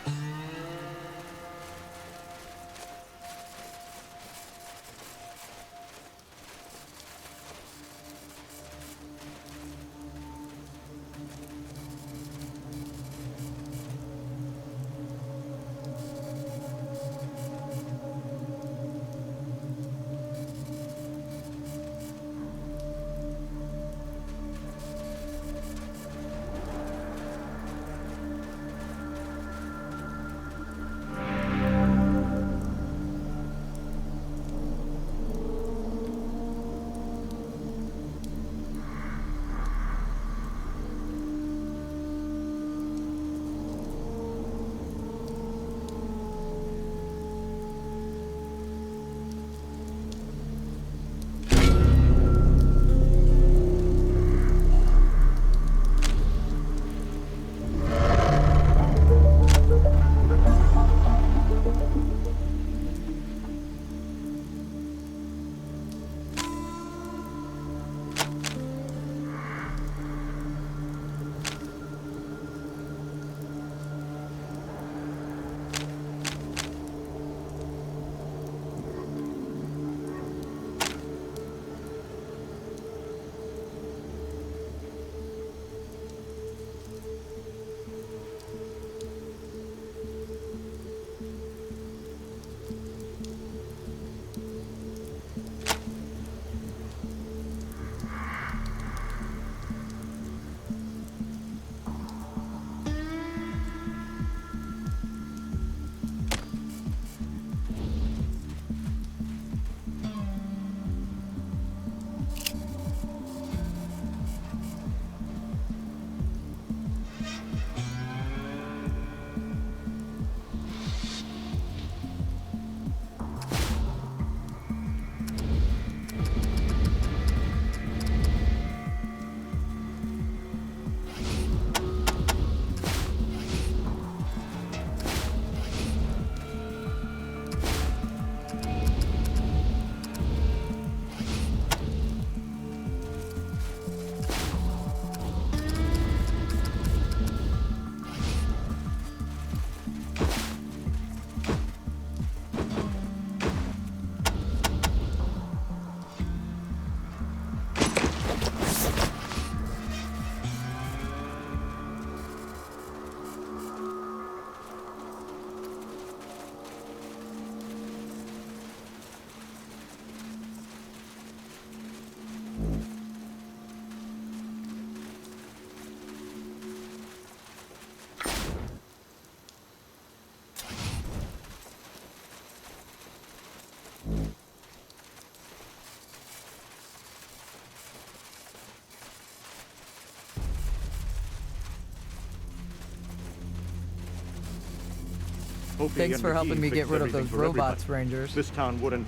Thanks for helping me get rid of those robots, Rangers. This town wouldn't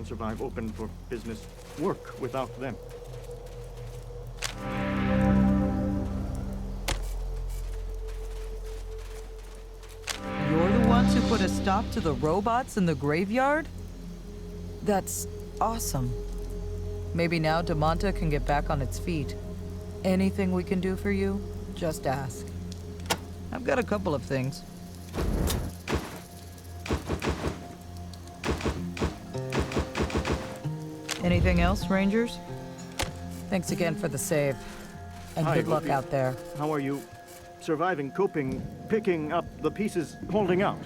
survive open for business work without them. You're the ones who put a stop to the robots in the graveyard? That's awesome. Maybe now Damont can get back on its feet. Anything we can do for you, just ask. I've got a couple of things. Anything else, Rangers? Thanks again for the save. And Hi, good luck Luffy. out there. How are you surviving, coping, picking up the pieces, holding out?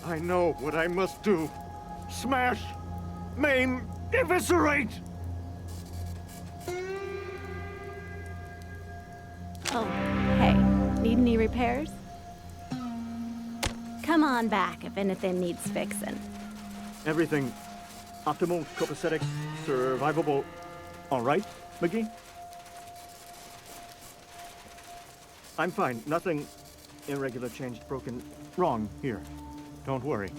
I know what I must do. Smash, maim, eviscerate! Oh, hey, need any repairs? Come on back if anything needs fixing. Everything optimal, copacetic, survivable. All right, McGee? I'm fine. Nothing irregular, changed, broken, wrong here. Don't worry.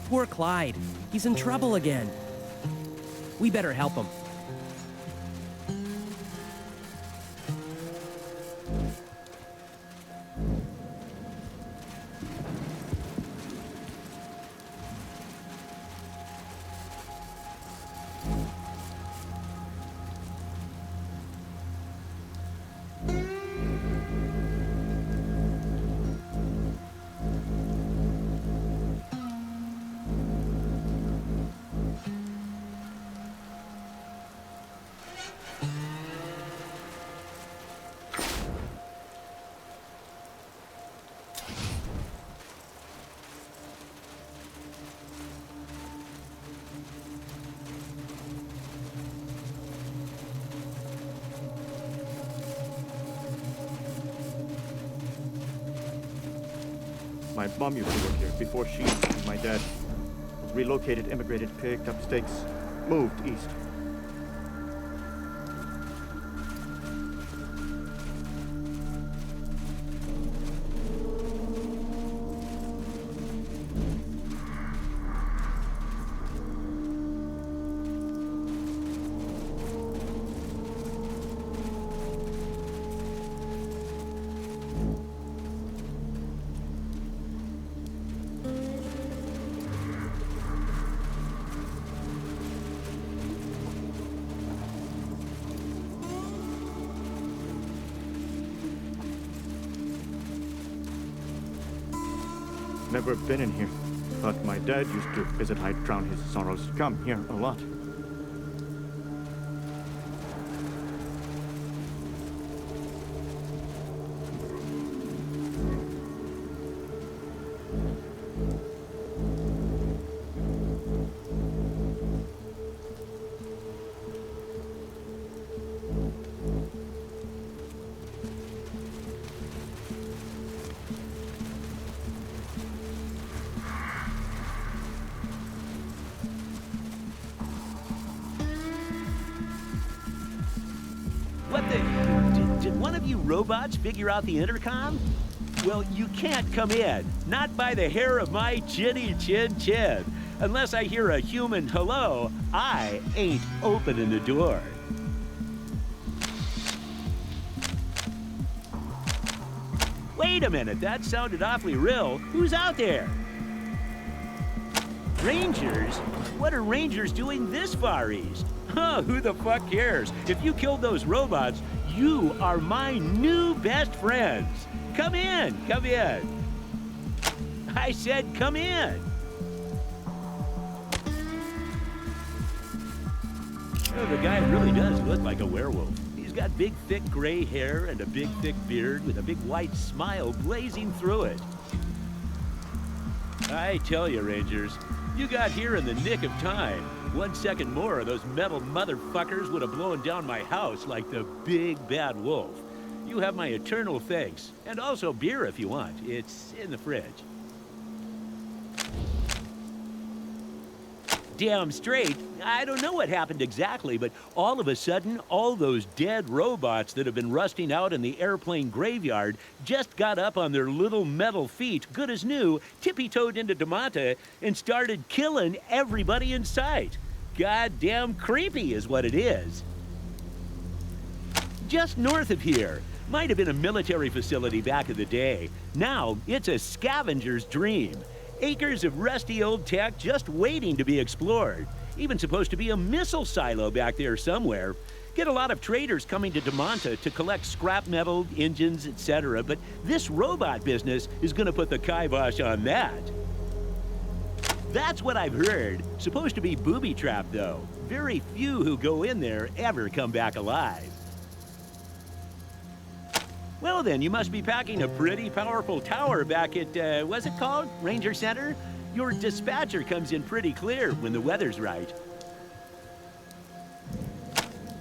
Poor Clyde. He's in trouble again. We better help him. My mom used to work here before she, my dad, relocated, immigrated, picked up stakes, moved east. Never been in here, but my dad used to visit. I'd drown his sorrows. Come here a lot. What the? Did one of you robots figure out the intercom? Well, you can't come in. Not by the hair of my chinny chin chin. Unless I hear a human hello, I ain't opening the door. Wait a minute, that sounded awfully real. Who's out there? Rangers? What are Rangers doing this far east? Huh, who the fuck cares? If you killed those robots, you are my new best friends. Come in, come in. I said come in. Oh, the guy really does look like a werewolf. He's got big, thick gray hair and a big, thick beard with a big white smile blazing through it. I tell you, Rangers, you got here in the nick of time. 1 second more, those metal motherfuckers would have blown down my house like the big bad wolf. You have my eternal thanks, and also beer if you want. It's in the fridge. Damn straight, I don't know what happened exactly, but all of a sudden, all those dead robots that have been rusting out in the airplane graveyard just got up on their little metal feet, good as new, tippy-toed into Damont, and started killing everybody in sight. Goddamn creepy is what it is. Just north of here. Might have been a military facility back in the day. Now, it's a scavenger's dream. Acres of rusty old tech just waiting to be explored. Even supposed to be a missile silo back there somewhere. Get a lot of traders coming to Damont to collect scrap metal, engines, etc. But this robot business is gonna put the kibosh on that. That's what I've heard. Supposed to be booby-trapped, though. Very few who go in there ever come back alive. Well then, you must be packing a pretty powerful tower back at, what's it called? Ranger Center? Your dispatcher comes in pretty clear when the weather's right.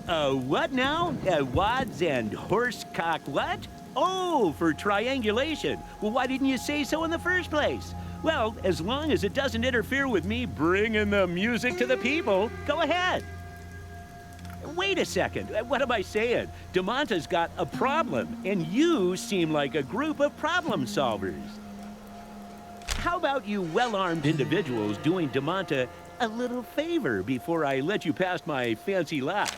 What now? Wads and horsecock what? Oh, for triangulation. Well, why didn't you say so in the first place? Well, as long as it doesn't interfere with me bringing the music to the people, go ahead. Wait a second, what am I saying? Damont's got a problem, and you seem like a group of problem solvers. how about you well-armed individuals doing Damont a little favor before I let you past my fancy lock?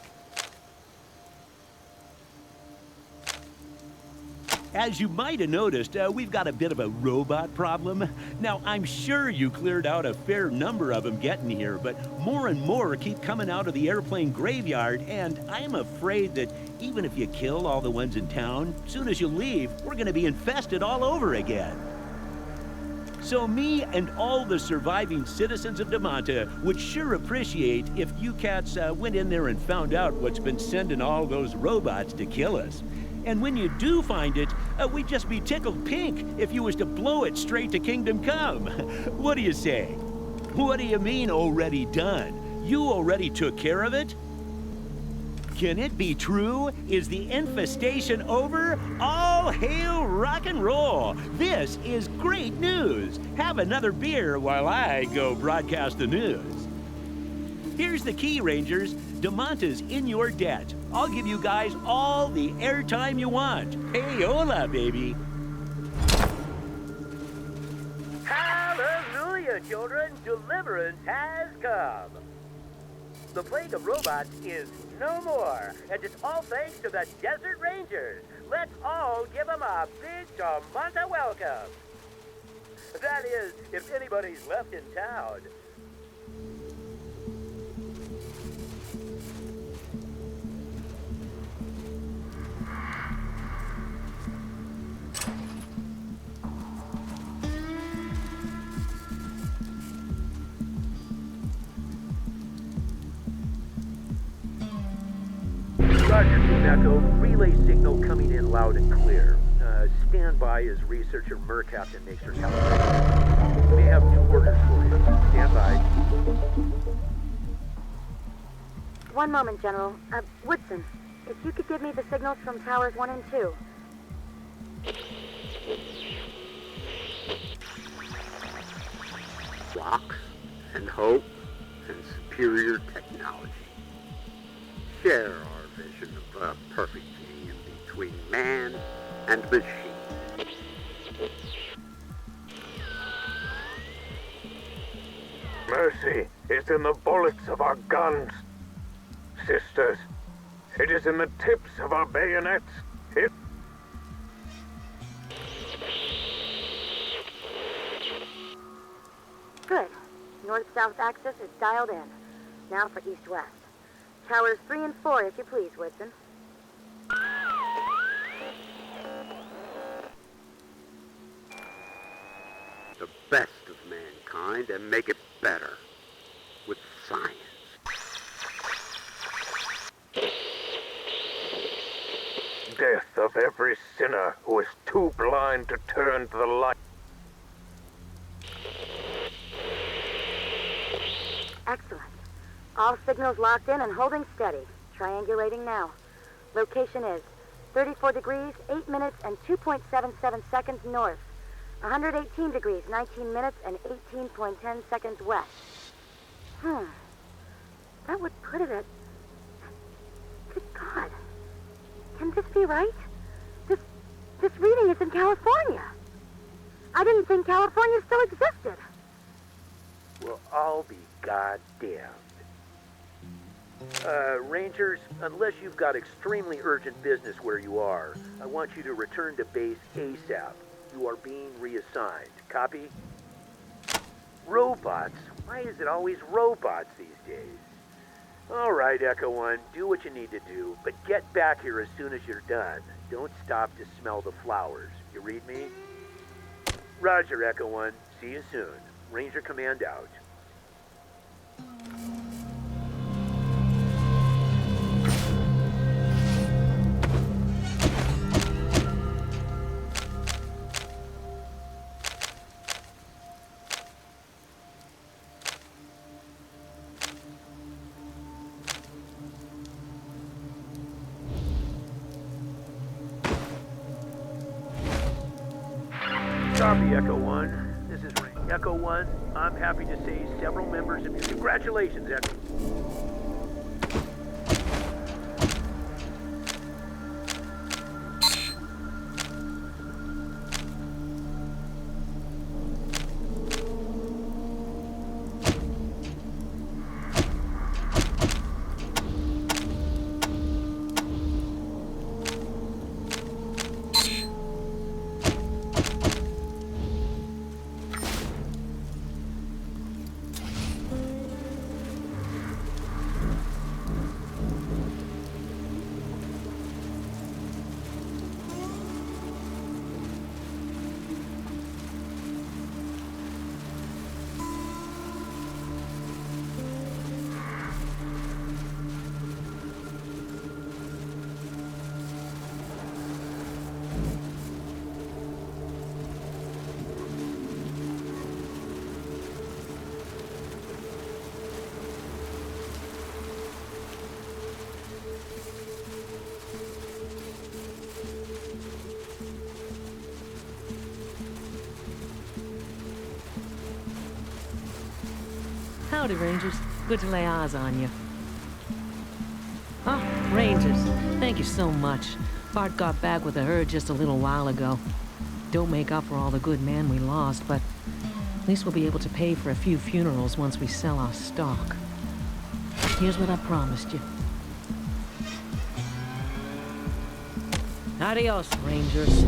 As you might have noticed, we've got a bit of a robot problem. Now, I'm sure you cleared out a fair number of them getting here, but more and more keep coming out of the airplane graveyard, and I'm afraid that even if you kill all the ones in town, soon as you leave, we're gonna be infested all over again. So me and all the surviving citizens of Damont would sure appreciate if you cats went in there and found out what's been sending all those robots to kill us. And when you do find it, we'd just be tickled pink if you was to blow it straight to Kingdom Come. What do you say? What do you mean already done? You already took care of it? Can it be true? Is the infestation over? All hail rock and roll! This is great news! Have another beer while I go broadcast the news. Here's the key, Rangers. Damont is in your debt. I'll give you guys all the airtime you want. Hey, hola, baby. Hallelujah, children! Deliverance has come! The plague of robots is no more, and it's all thanks to the Desert Rangers. Let's all give them a big Damont welcome. That is, if anybody's left in town. Roger, Team Echo. Relay signal coming in loud and clear. Stand by as researcher Mercaptain makes her calculation. We may have 2 orders for you. Stand by. One moment, General. Woodson, if you could give me the signals from Towers 1 and 2. Flocks and hope and superior technology. Share our vision of a perfect union between man and machine. Mercy is in the bullets of our guns. Sisters, it is in the tips of our bayonets. Good. North-south axis is dialed in. Now for east-west. Towers 3 and 4, if you please, Woodson. The best of mankind and make it better with science. Death of every sinner who is too blind to turn to the light. Excellent. All signals locked in and holding steady. Triangulating now. Location is 34 degrees, 8 minutes, and 2.77 seconds north. 118 degrees, 19 minutes, and 18.10 seconds west. That would put it at... Good God. Can this be right? This reading is in California. I didn't think California still existed. Well, I'll be goddamned. Rangers, unless you've got extremely urgent business where you are, I want you to return to base ASAP. You are being reassigned. Copy? Robots? Why is it always robots these days? All right, Echo One, do what you need to do, but get back here as soon as you're done. Don't stop to smell the flowers. You read me? Roger, Echo One. See you soon. Ranger Command out. Copy, Echo One. This is Echo One. I'm happy to say several members of your... Congratulations, Echo. Howdy, Rangers. Good to lay eyes on you. Oh, Rangers, thank you so much. Bart got back with the herd just a little while ago. Don't make up for all the good men we lost, but at least we'll be able to pay for a few funerals once we sell our stock. Here's what I promised you. Adios, Rangers.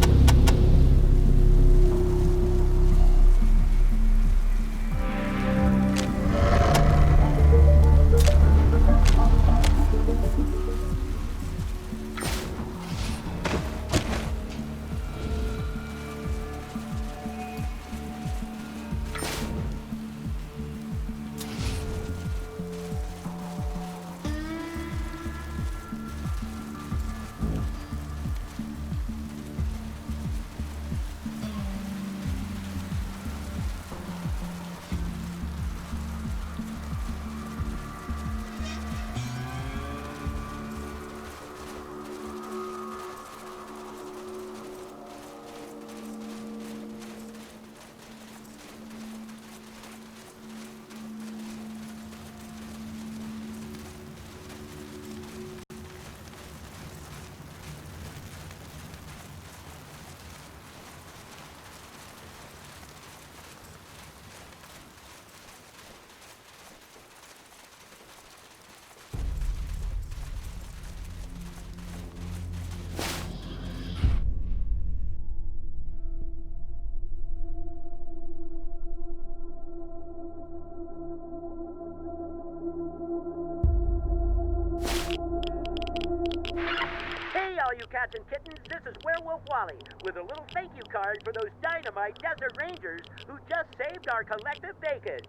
All you cats and kittens, this is Werewolf Wally with a little thank you card for those dynamite desert rangers who just saved our collective bacon.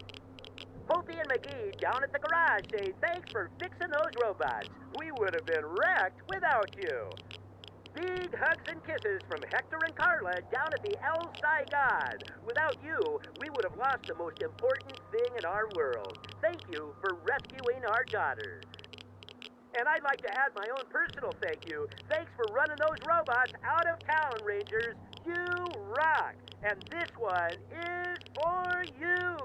Popey and McGee down at the garage say thanks for fixing those robots. We would have been wrecked without you. Big hugs and kisses from Hector and Carla down at the El Saigon. Without you, we would have lost the most important thing in our world. Thank you for rescuing our daughter. And I'd like to add my own personal thank you. Thanks for running those robots out of town, Rangers. You rock. And this one is for you.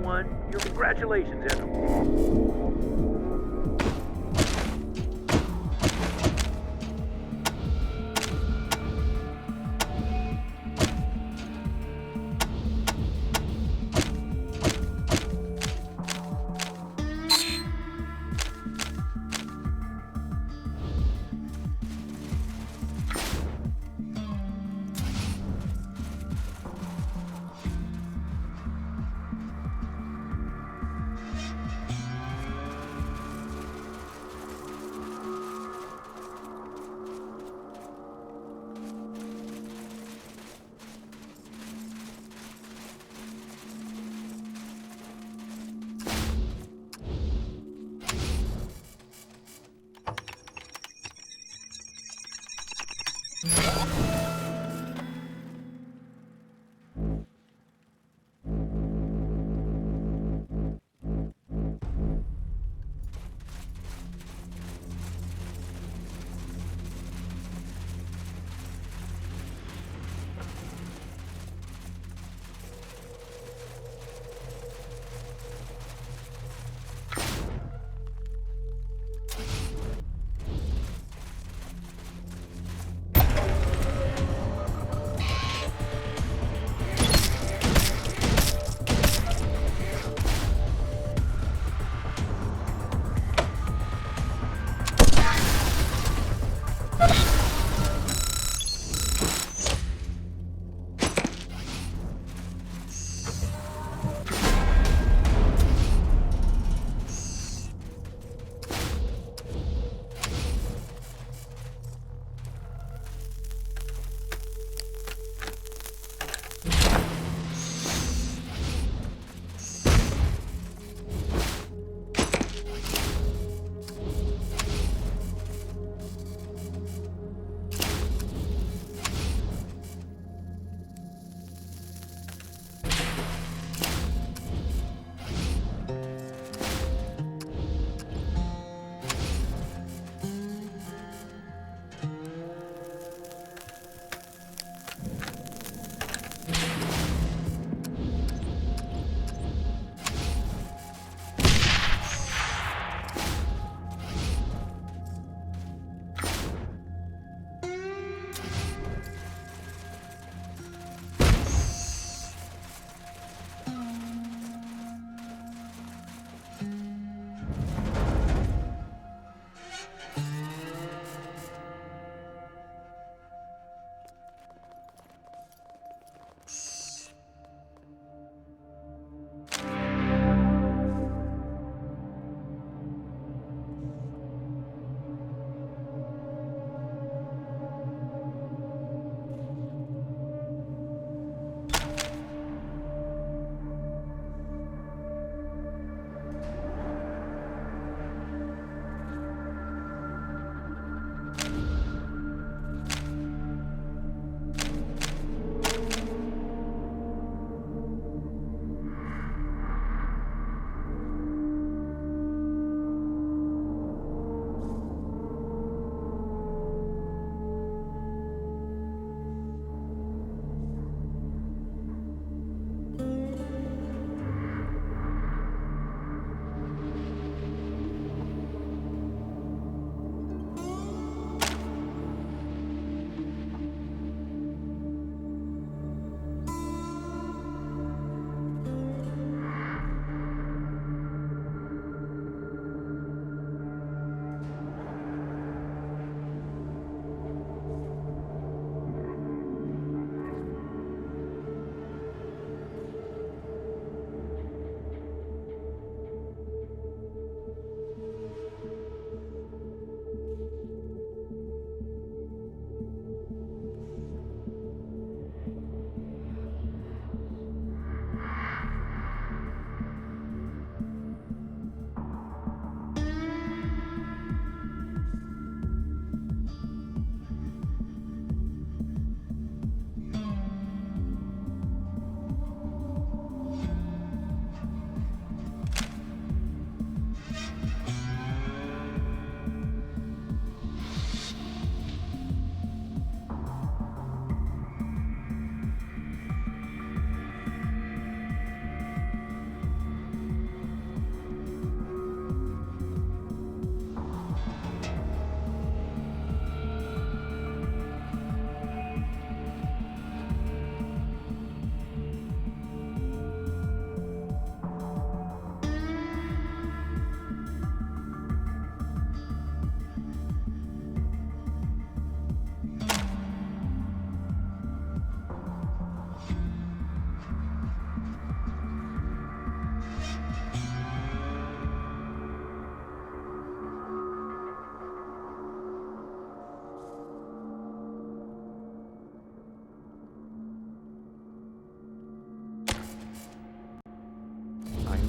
everyone. Your congratulations, and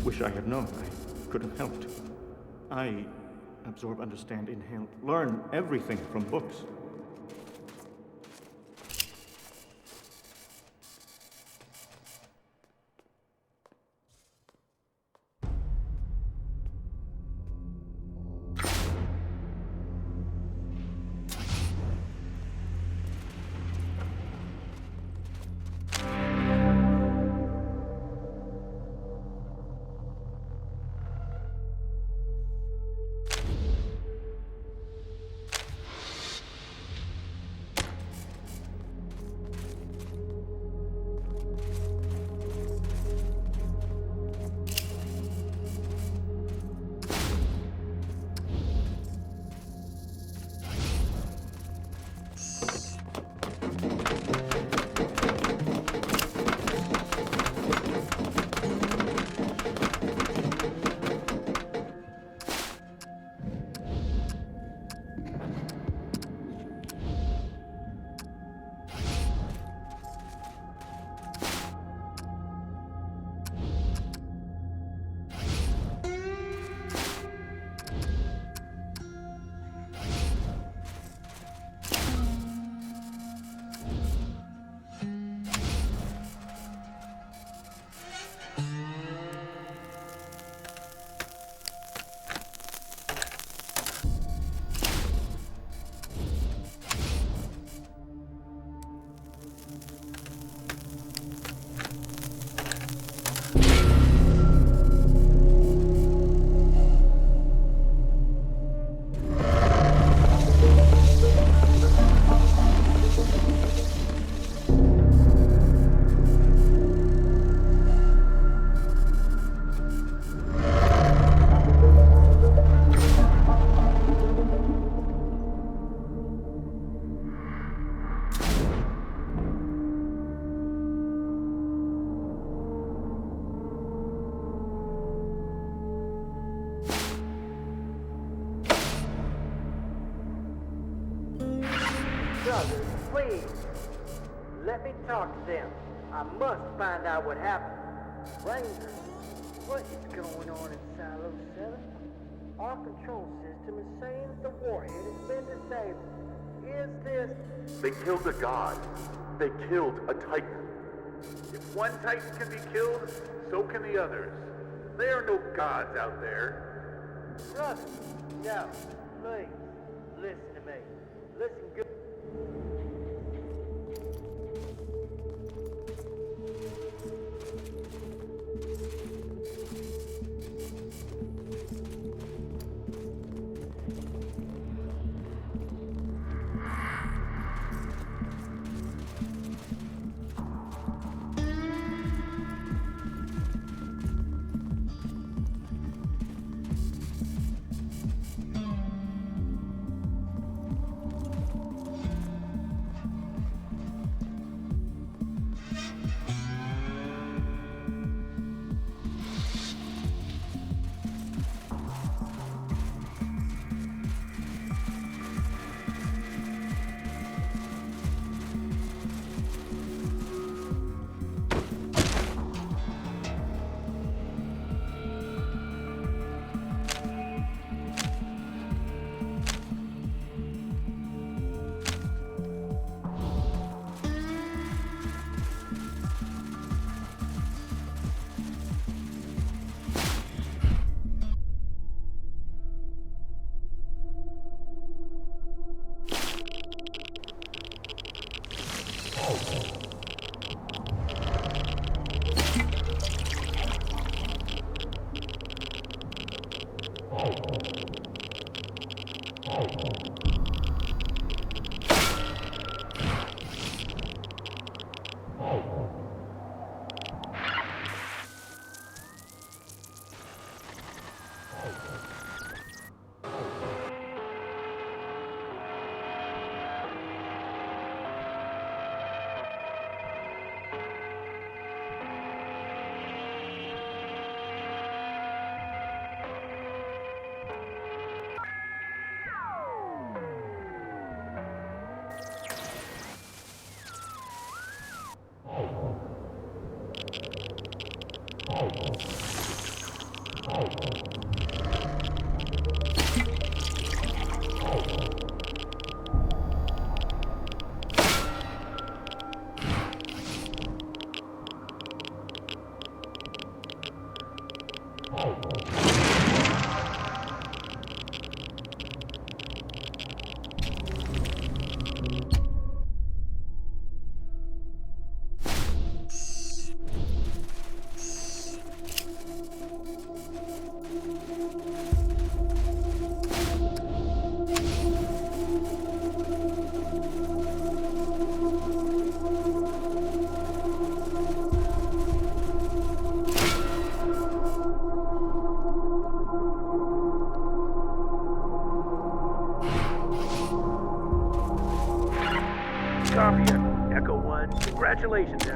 wish I had known. I could have helped. I absorb, understand, inhale, learn everything from books. Brothers, please, let me talk to them. I must find out what happened. Ranger, what is going on in Silo 7? Our control system is saying that the warhead has been disabled. Is this... They killed a god. They killed a Titan. If one Titan can be killed, so can the others. There are no gods out there. Brothers, no, please, listen to me. Listen good. Copy it. Echo 1. Congratulations,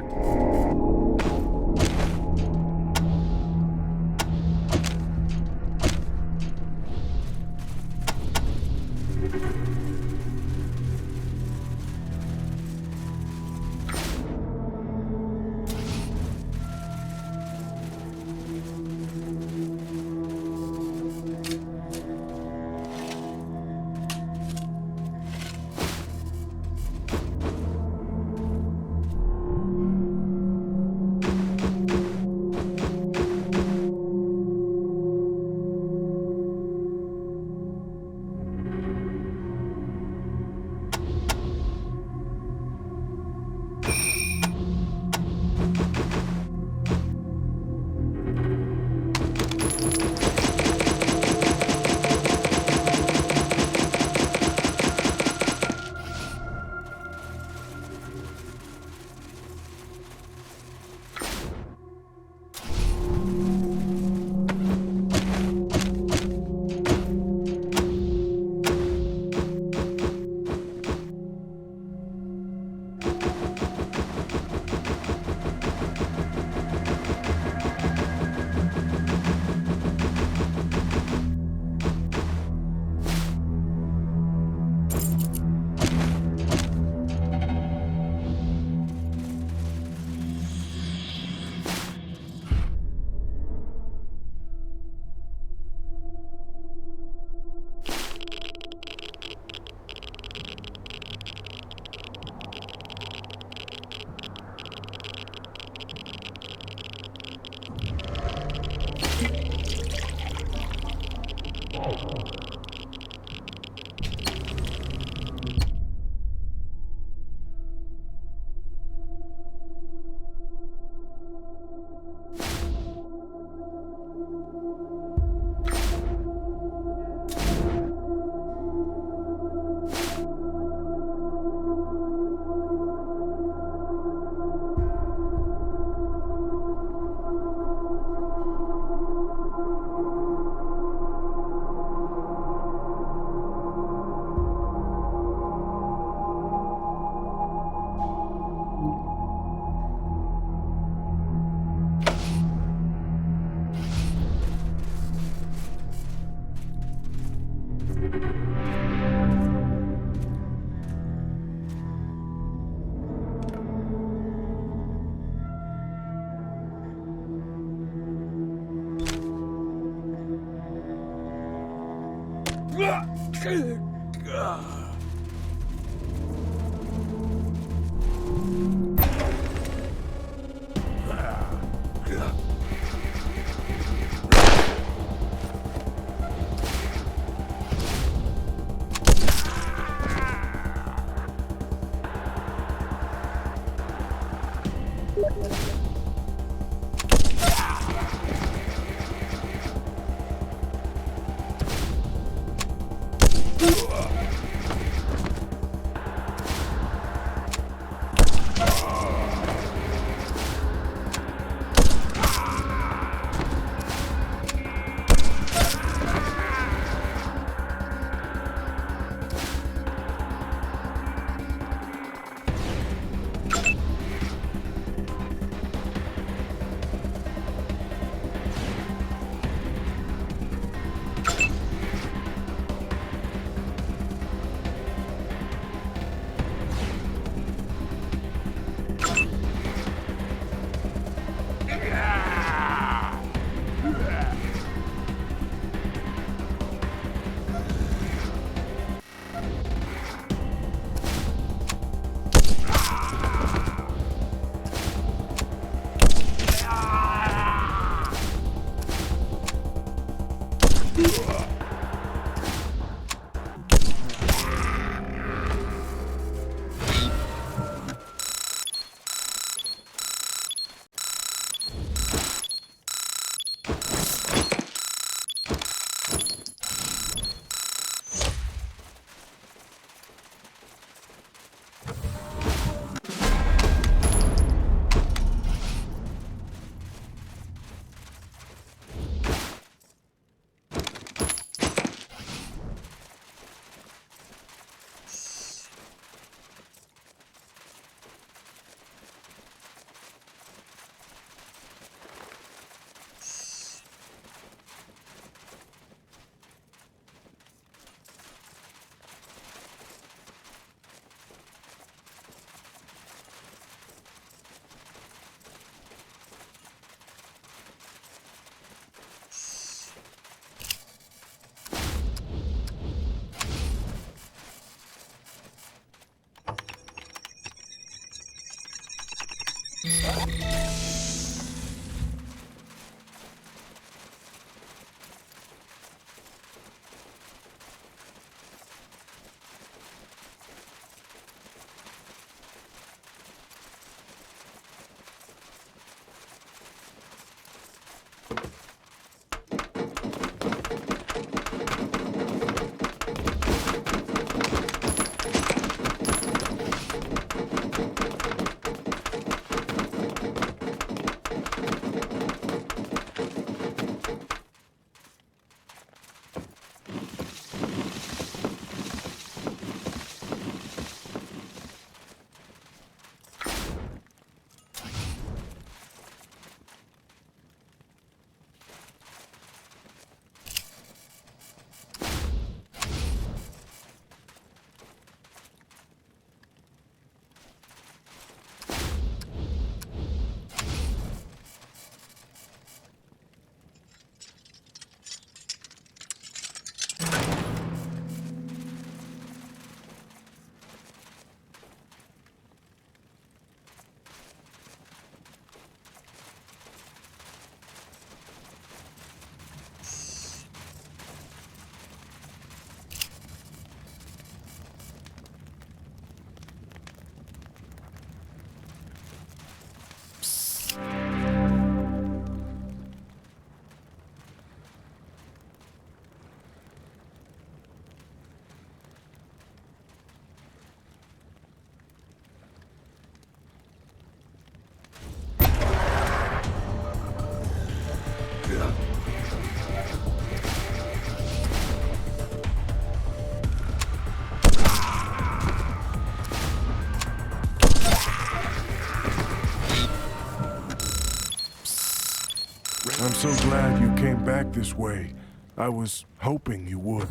I'm so glad you came back this way. I was hoping you would.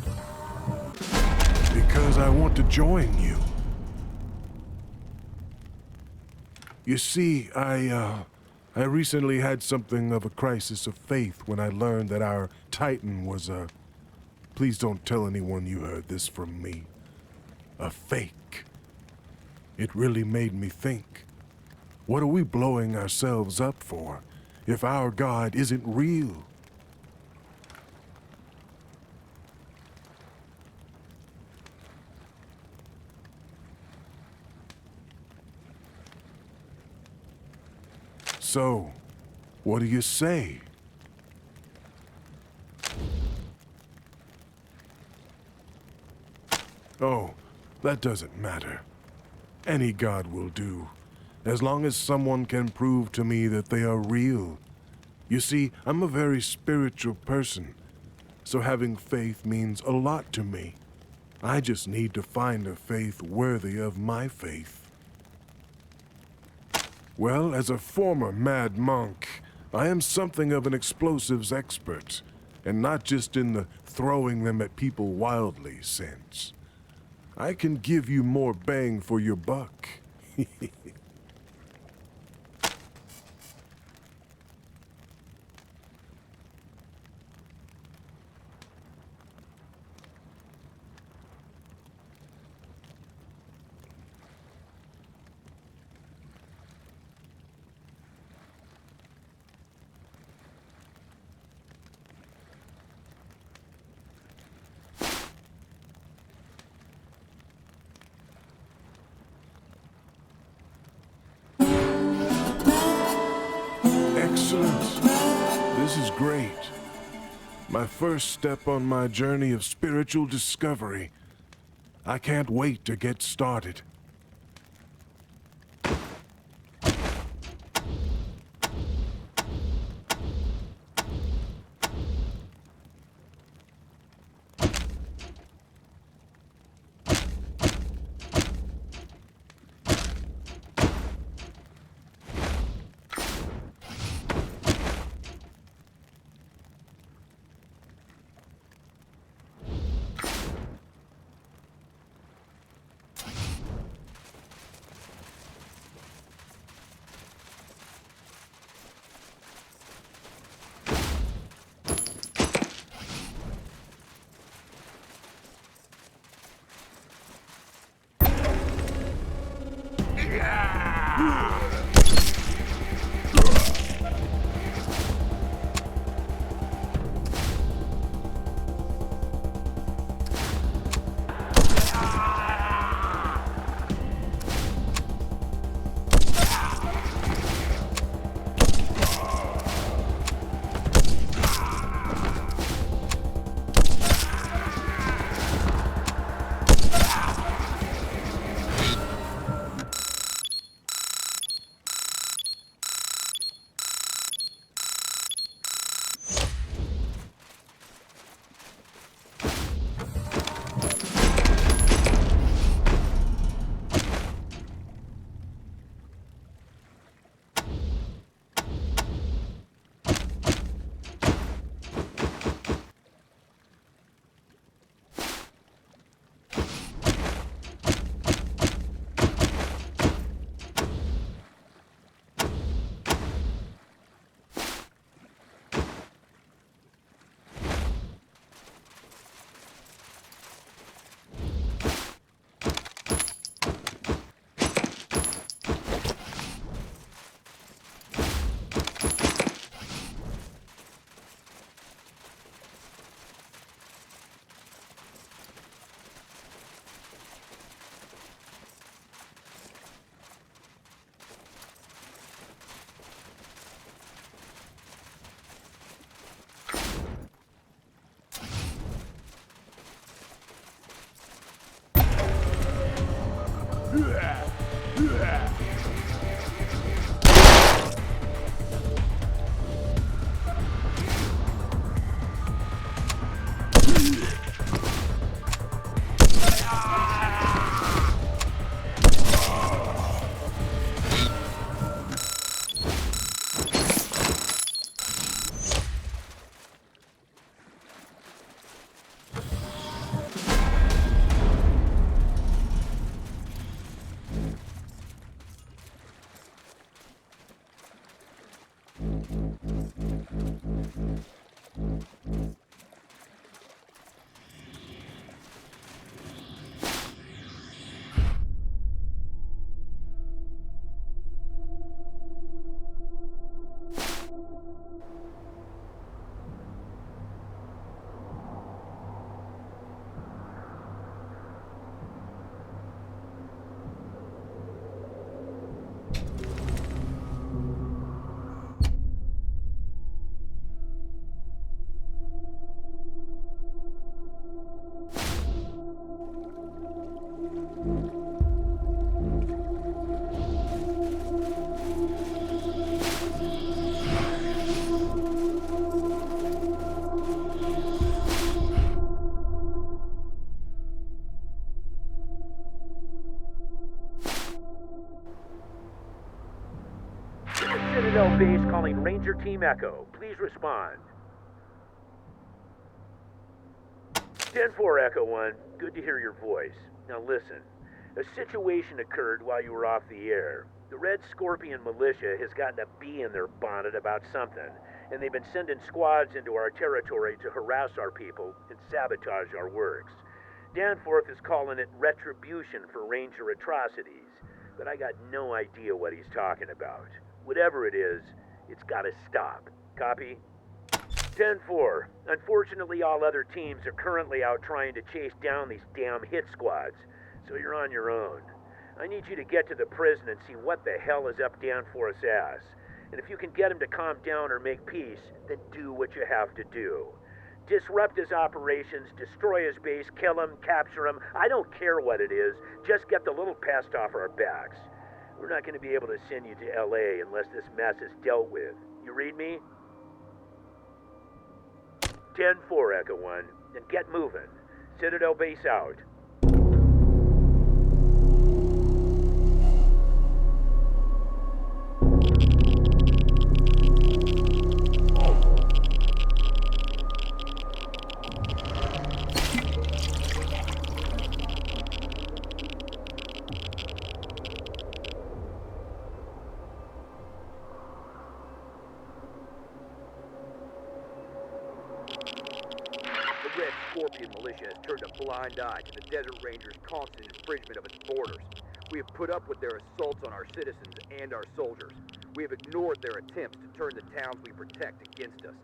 Because I want to join you. You see, I recently had something of a crisis of faith when I learned that our Titan was a... Please don't tell anyone you heard this from me. A fake. It really made me think. What are we blowing ourselves up for if our God isn't real? So, what do you say? Oh, that doesn't matter. Any god will do, as long as someone can prove to me that they are real. You see, I'm a very spiritual person, so having faith means a lot to me. I just need to find a faith worthy of my faith. Well, as a former mad monk, I am something of an explosives expert, and not just in the throwing them at people wildly sense. I can give you more bang for your buck. Excellent. This is great. My first step on my journey of spiritual discovery. I can't wait to get started. Citadel base calling Ranger Team Echo. Please respond. 10-4 Echo 1. Good to hear your voice. Now listen. A situation occurred while you were off the air. The Red Scorpion militia has gotten a bee in their bonnet about something, and they've been sending squads into our territory to harass our people and sabotage our works. Danforth is calling it retribution for Ranger atrocities, but I got no idea what he's talking about. Whatever it is, it's gotta stop. Copy? 10-4. Unfortunately, all other teams are currently out trying to chase down these damn hit squads, so you're on your own. I need you to get to the prison and see what the hell is up Danforth's ass. And if you can get him to calm down or make peace, then do what you have to do. Disrupt his operations, destroy his base, kill him, capture him. I don't care what it is. Just get the little pest off our backs. We're not going to be able to send you to LA unless this mess is dealt with. You read me? 10-4, Echo 1. And get moving. Citadel base out. The Red Scorpion militia has turned a blind eye to the Desert Rangers' constant infringement of its borders. We have put up with their assaults on our citizens and our soldiers. We have ignored their attempts to turn the towns we protect against us.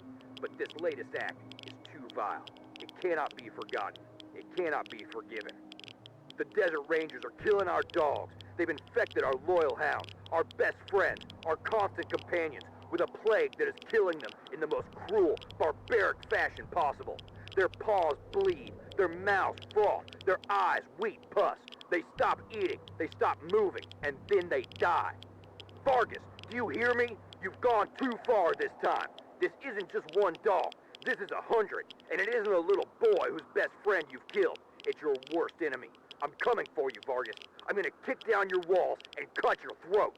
But this latest act is too vile. It cannot be forgotten. It cannot be forgiven. The Desert Rangers are killing our dogs. They've infected our loyal hounds, our best friends, our constant companions, with a plague that is killing them in the most cruel, barbaric fashion possible. Their paws bleed, their mouths froth, their eyes weep pus. They stop eating, they stop moving, and then they die. VaZqeZ, do you hear me? You've gone too far this time. This isn't just one dog. This is 100, and it isn't a little boy whose best friend you've killed. It's your worst enemy. I'm coming for you, VaZqeZ. I'm gonna kick down your walls and cut your throat.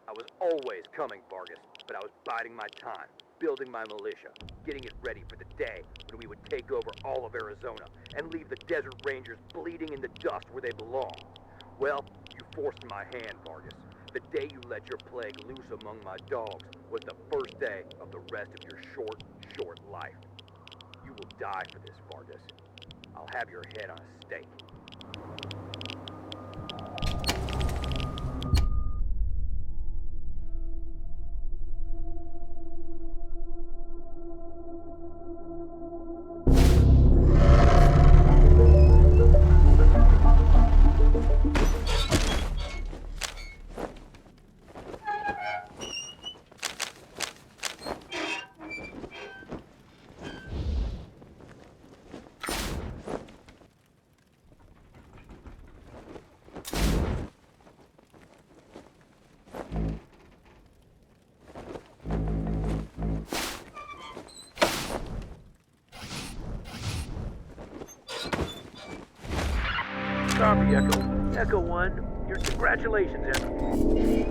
I was always coming, VaZqeZ, but I was biding my time, building my militia, getting it ready for the day when we would take over all of Arizona and leave the Desert Rangers bleeding in the dust where they belong. Well, you forced my hand, VaZqeZ. The day you let your plague loose among my dogs was the first day of the rest of your short life. You will die for this, VaZqeZ. I'll have your head on a stake. Copy, Echo. Echo 1, your congratulations, Echo.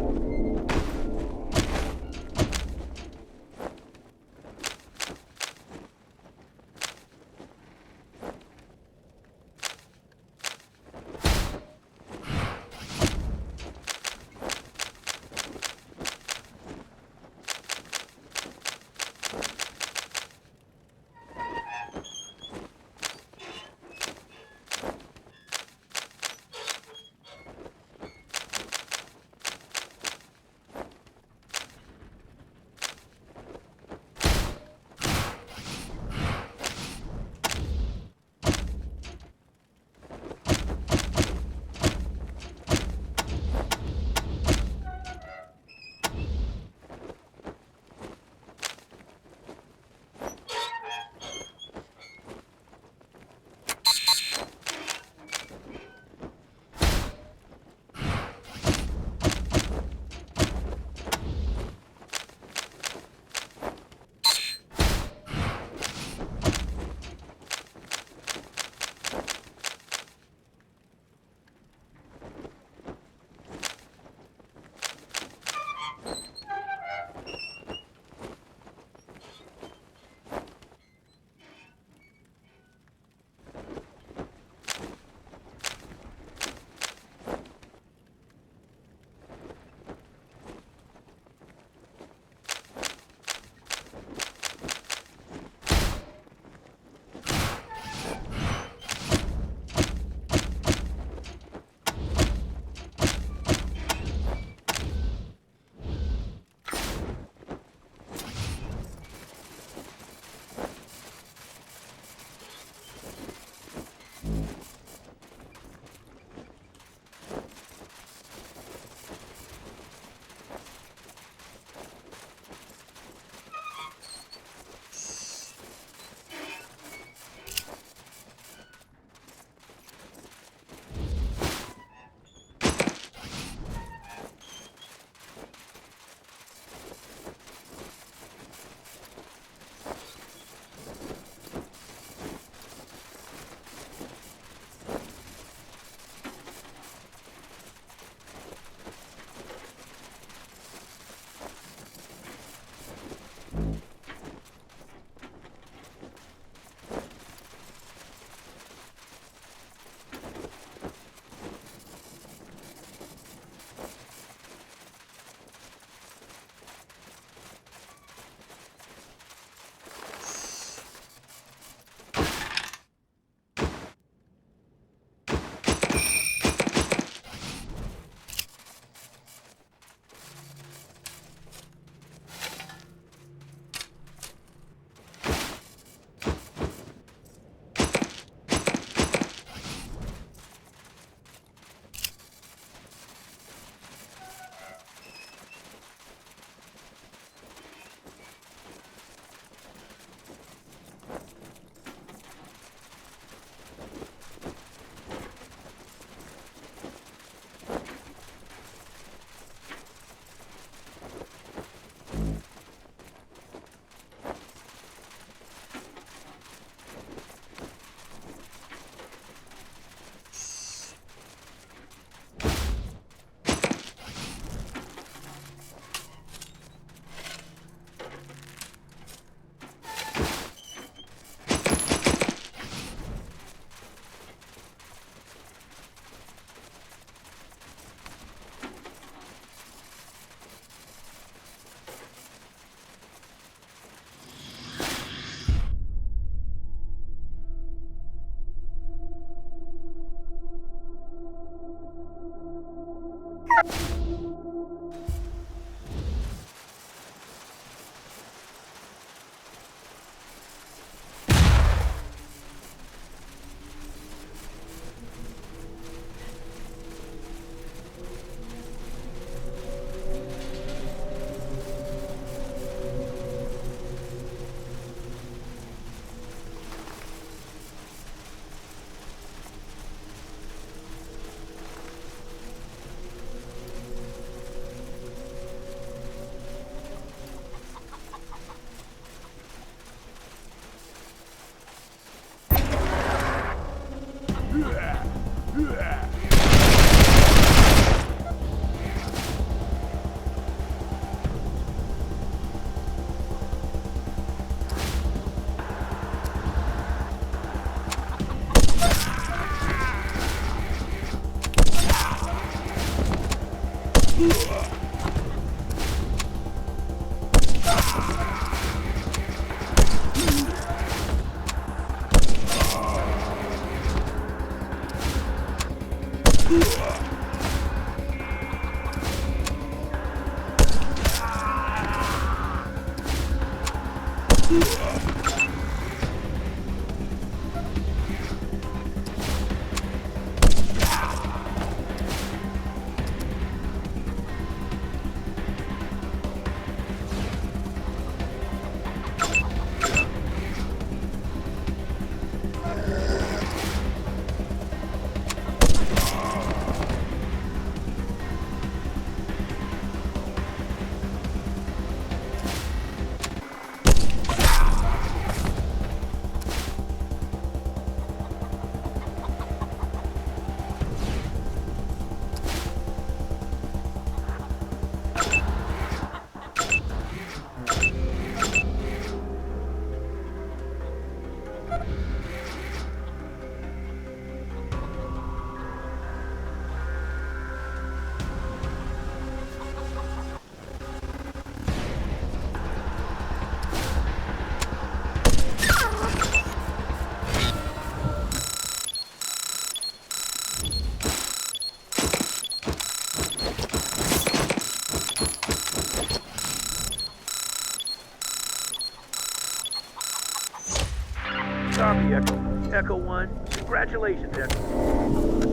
Copy, Echo. Echo 1. Congratulations, Echo.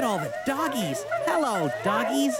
all the doggies. Hello, doggies.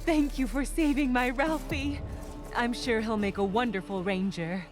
Thank you for saving my Ralphie. I'm sure he'll make a wonderful ranger.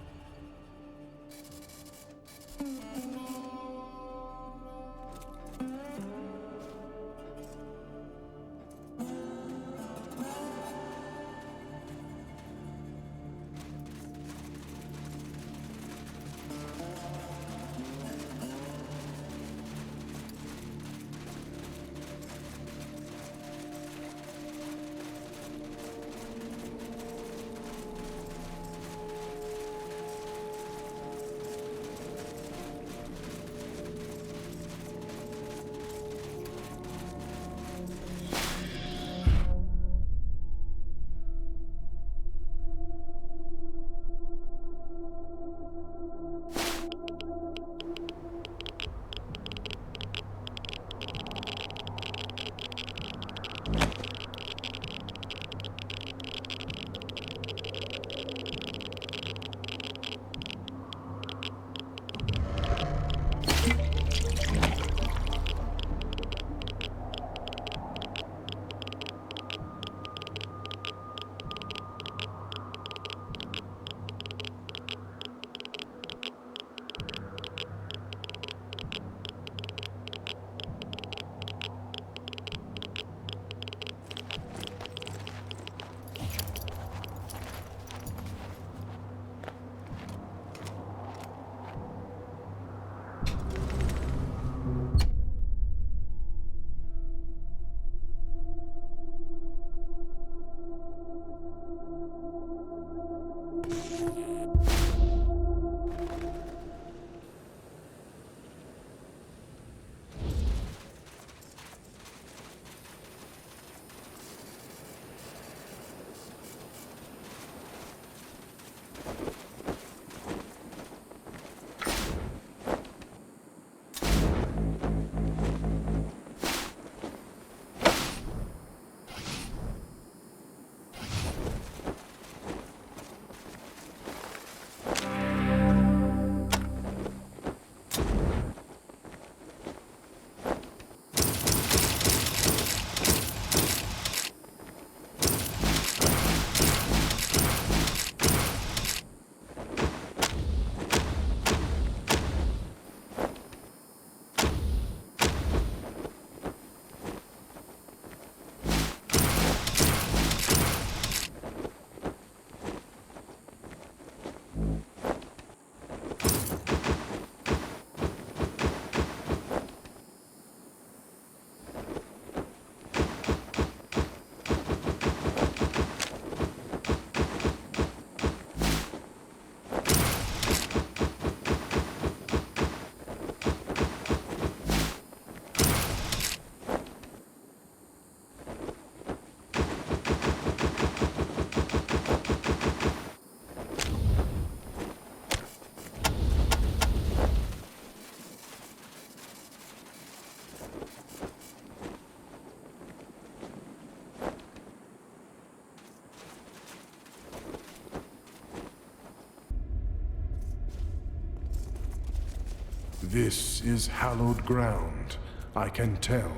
This is hallowed ground, I can tell.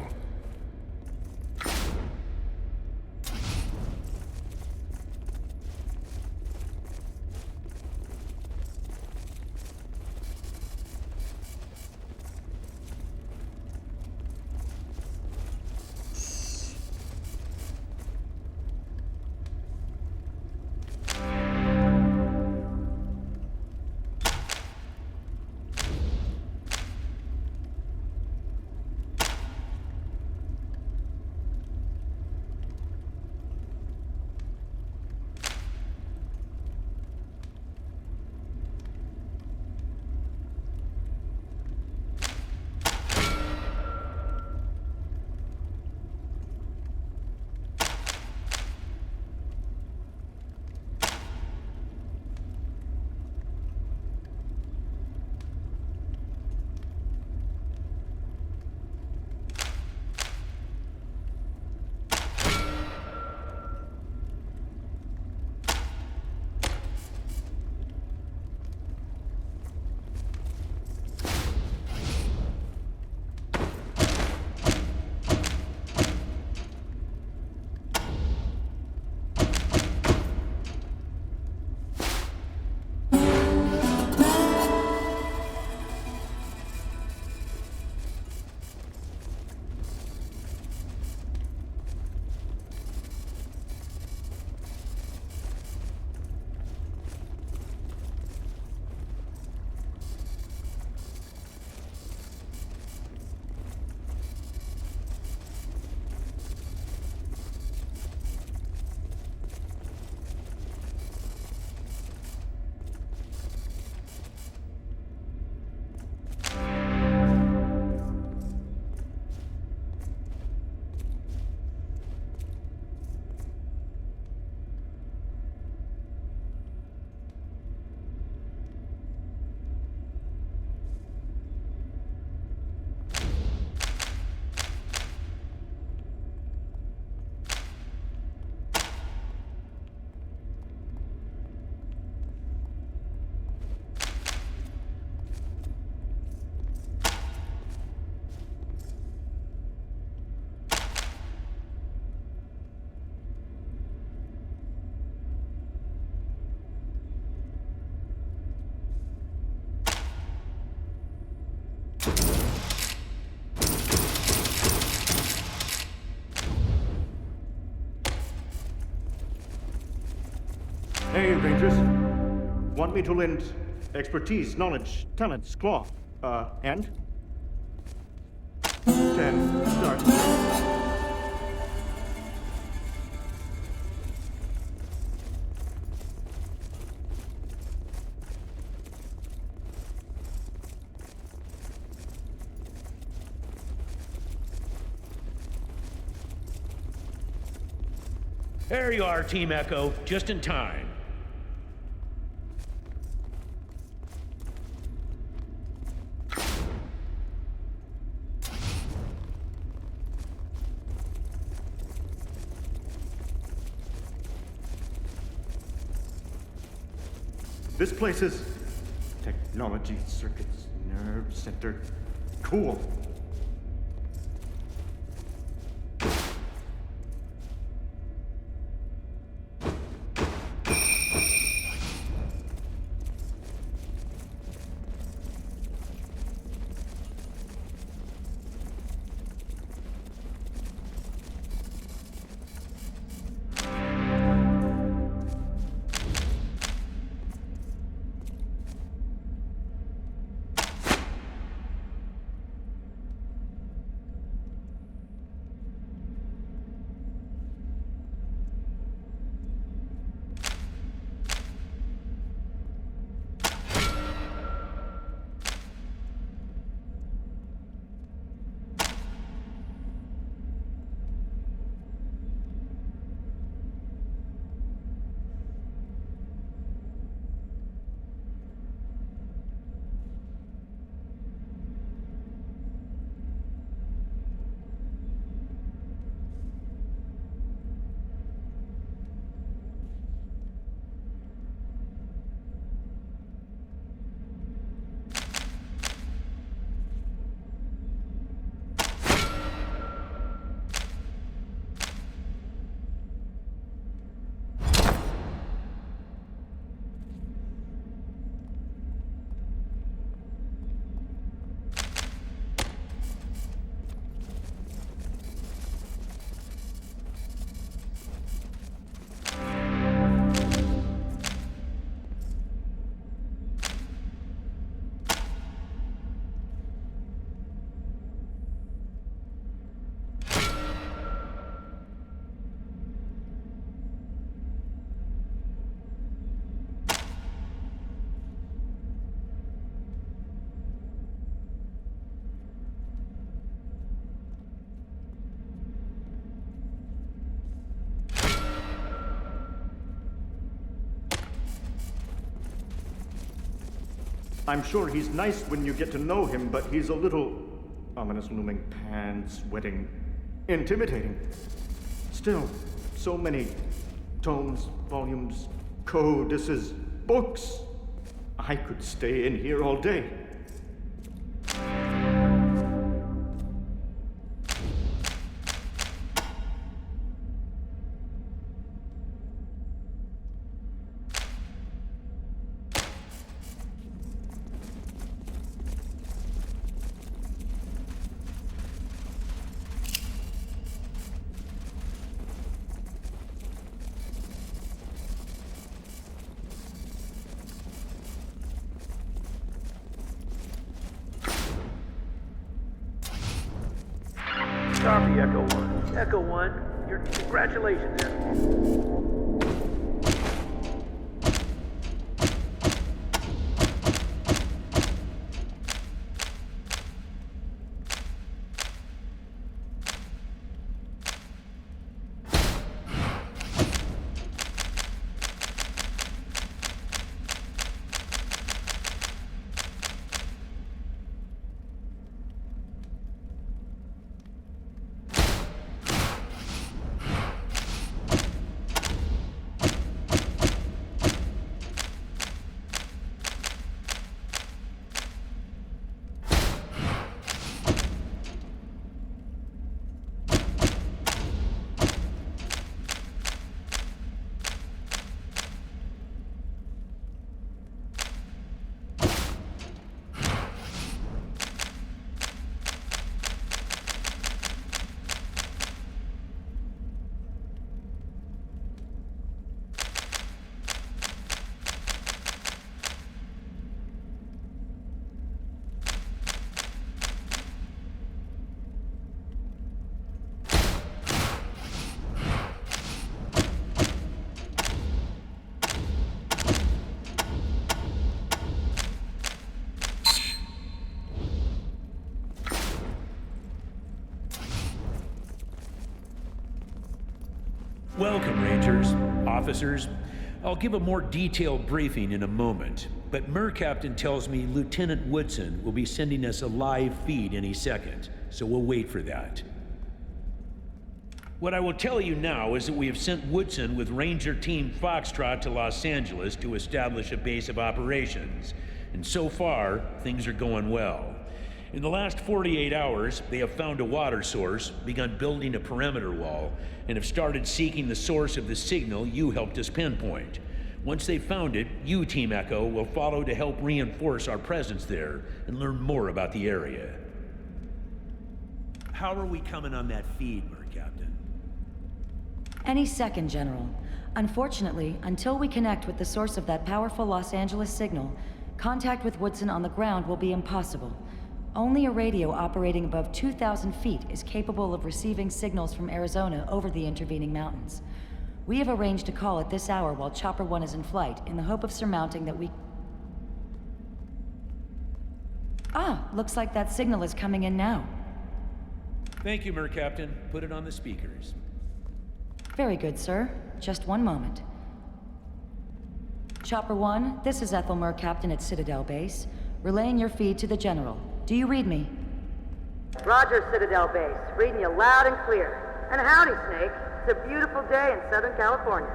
Hey, Rangers. Want me to lend expertise, knowledge, talents, claw, and? 10, start. There you are, Team Echo, just in time. This place is technology, circuits, nerve center. Cool. I'm sure he's nice when you get to know him, but he's a little ominous looming pants, sweating, intimidating. Still, so many tomes, volumes, codices, books. I could stay in here all day. Copy, Echo 1. Echo 1, your congratulations, Echo. Welcome, Rangers, officers. I'll give a more detailed briefing in a moment, but Mercaptain tells me Lieutenant Woodson will be sending us a live feed any second, so we'll wait for that. What I will tell you now is that we have sent Woodson with Ranger Team Foxtrot to Los Angeles to establish a base of operations, and so far, things are going well. In the last 48 hours, they have found a water source, begun building a perimeter wall, and have started seeking the source of the signal you helped us pinpoint. Once they've found it, you, Team Echo, will follow to help reinforce our presence there and learn more about the area. How are we coming on that feed, Mercaptain? Any second, General. Unfortunately, until we connect with the source of that powerful Los Angeles signal, contact with Woodson on the ground will be impossible. Only a radio operating above 2,000 feet is capable of receiving signals from Arizona over the intervening mountains. We have arranged a call at this hour while Chopper 1 is in flight, in the hope of surmounting that we... Ah, looks like that signal is coming in now. Thank you, Mercaptain. Put it on the speakers. Very good, sir. Just one moment. Chopper 1, this is Ethel Mercaptain at Citadel Base, relaying your feed to the General. Do you read me? Roger, Citadel Base. Reading you loud and clear. And howdy, Snake. It's a beautiful day in Southern California.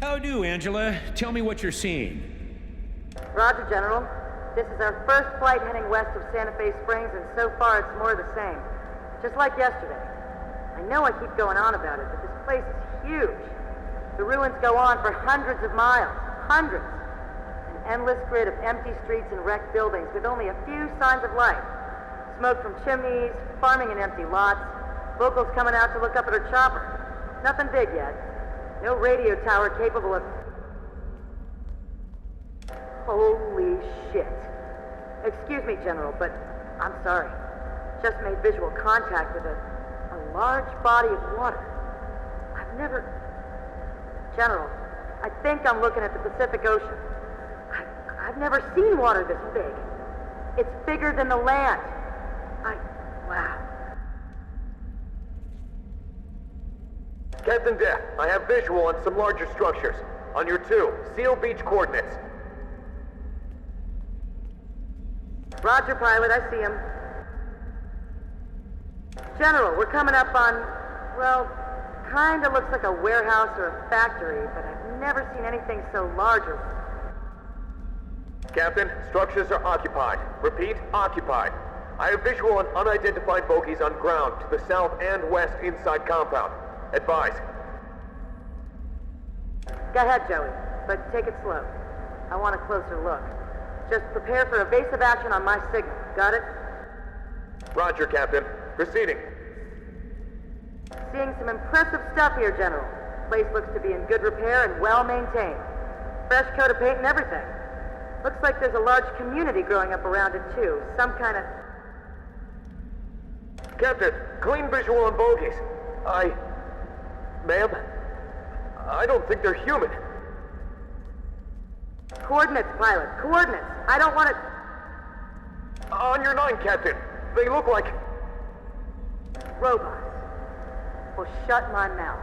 How do, Angela? Tell me what you're seeing. Roger, General. This is our first flight heading west of Santa Fe Springs, and so far it's more of the same. Just like yesterday. I know I keep going on about it, but this place is huge. The ruins go on for hundreds of miles. Hundreds. An endless grid of empty streets and wrecked buildings with only a few signs of life. Smoke from chimneys, farming in empty lots, locals coming out to look up at her chopper. Nothing big yet. No radio tower capable of... Holy shit. Excuse me, General, but I'm sorry. Just made visual contact with a large body of water. I've never... General, I think I'm looking at the Pacific Ocean. I've never seen water this big. It's bigger than the land. Wow. Captain Death, I have visual on some larger structures. On your 2, Seal Beach coordinates. Roger, pilot, I see him. General, we're coming up on, well, kinda looks like a warehouse or a factory, but I've never seen anything so large or... Captain, structures are occupied. Repeat, occupied. I have visual on unidentified bogies on ground to the south and west inside compound. Advise. Go ahead, Joey, but take it slow. I want a closer look. Just prepare for evasive action on my signal. Got it? Roger, Captain. Proceeding. Seeing some impressive stuff here, General. Place looks to be in good repair and well maintained. Fresh coat of paint and everything. Looks like there's a large community growing up around it, too. Some kind of... Captain, clean visual on bogies. Ma'am, I don't think they're human. Coordinates, pilot. Coordinates. I don't want to... On your 9, Captain. They look like... robots. Well, shut my mouth.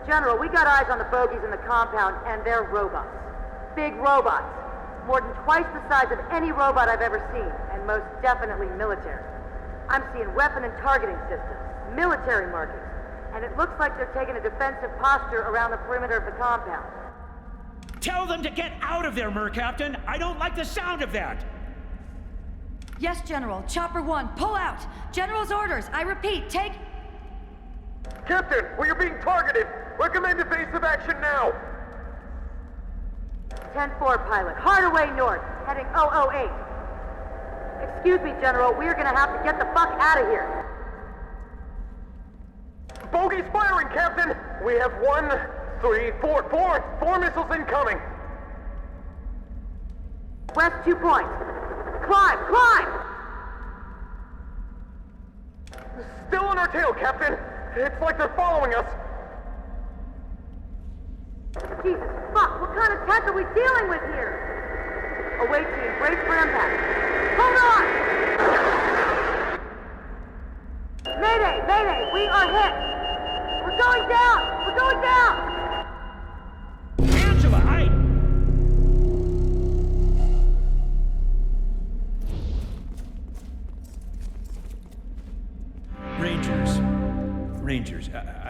General, we got eyes on the bogies in the compound, and they're robots. Big robots. More than twice the size of any robot I've ever seen, and most definitely military. I'm seeing weapon and targeting systems, military markings, and it looks like they're taking a defensive posture around the perimeter of the compound. Tell them to get out of there, Mercaptain! I don't like the sound of that! Yes, General. Chopper 1, pull out! General's orders! I repeat, take... Captain, we are being targeted! Recommend evasive action now! 10-4, pilot. Hard away north, heading 008. Excuse me, General. We're gonna have to get the fuck out of here. Bogey's firing, Captain! We have 1, 3, 4 missiles incoming! West 2 points. Climb! Climb! Still on our tail, Captain! It's like they're following us! Jesus fuck! What kind of tech are we dealing with here? Away team, brace for impact. Hold on! Mayday! Mayday! We are hit!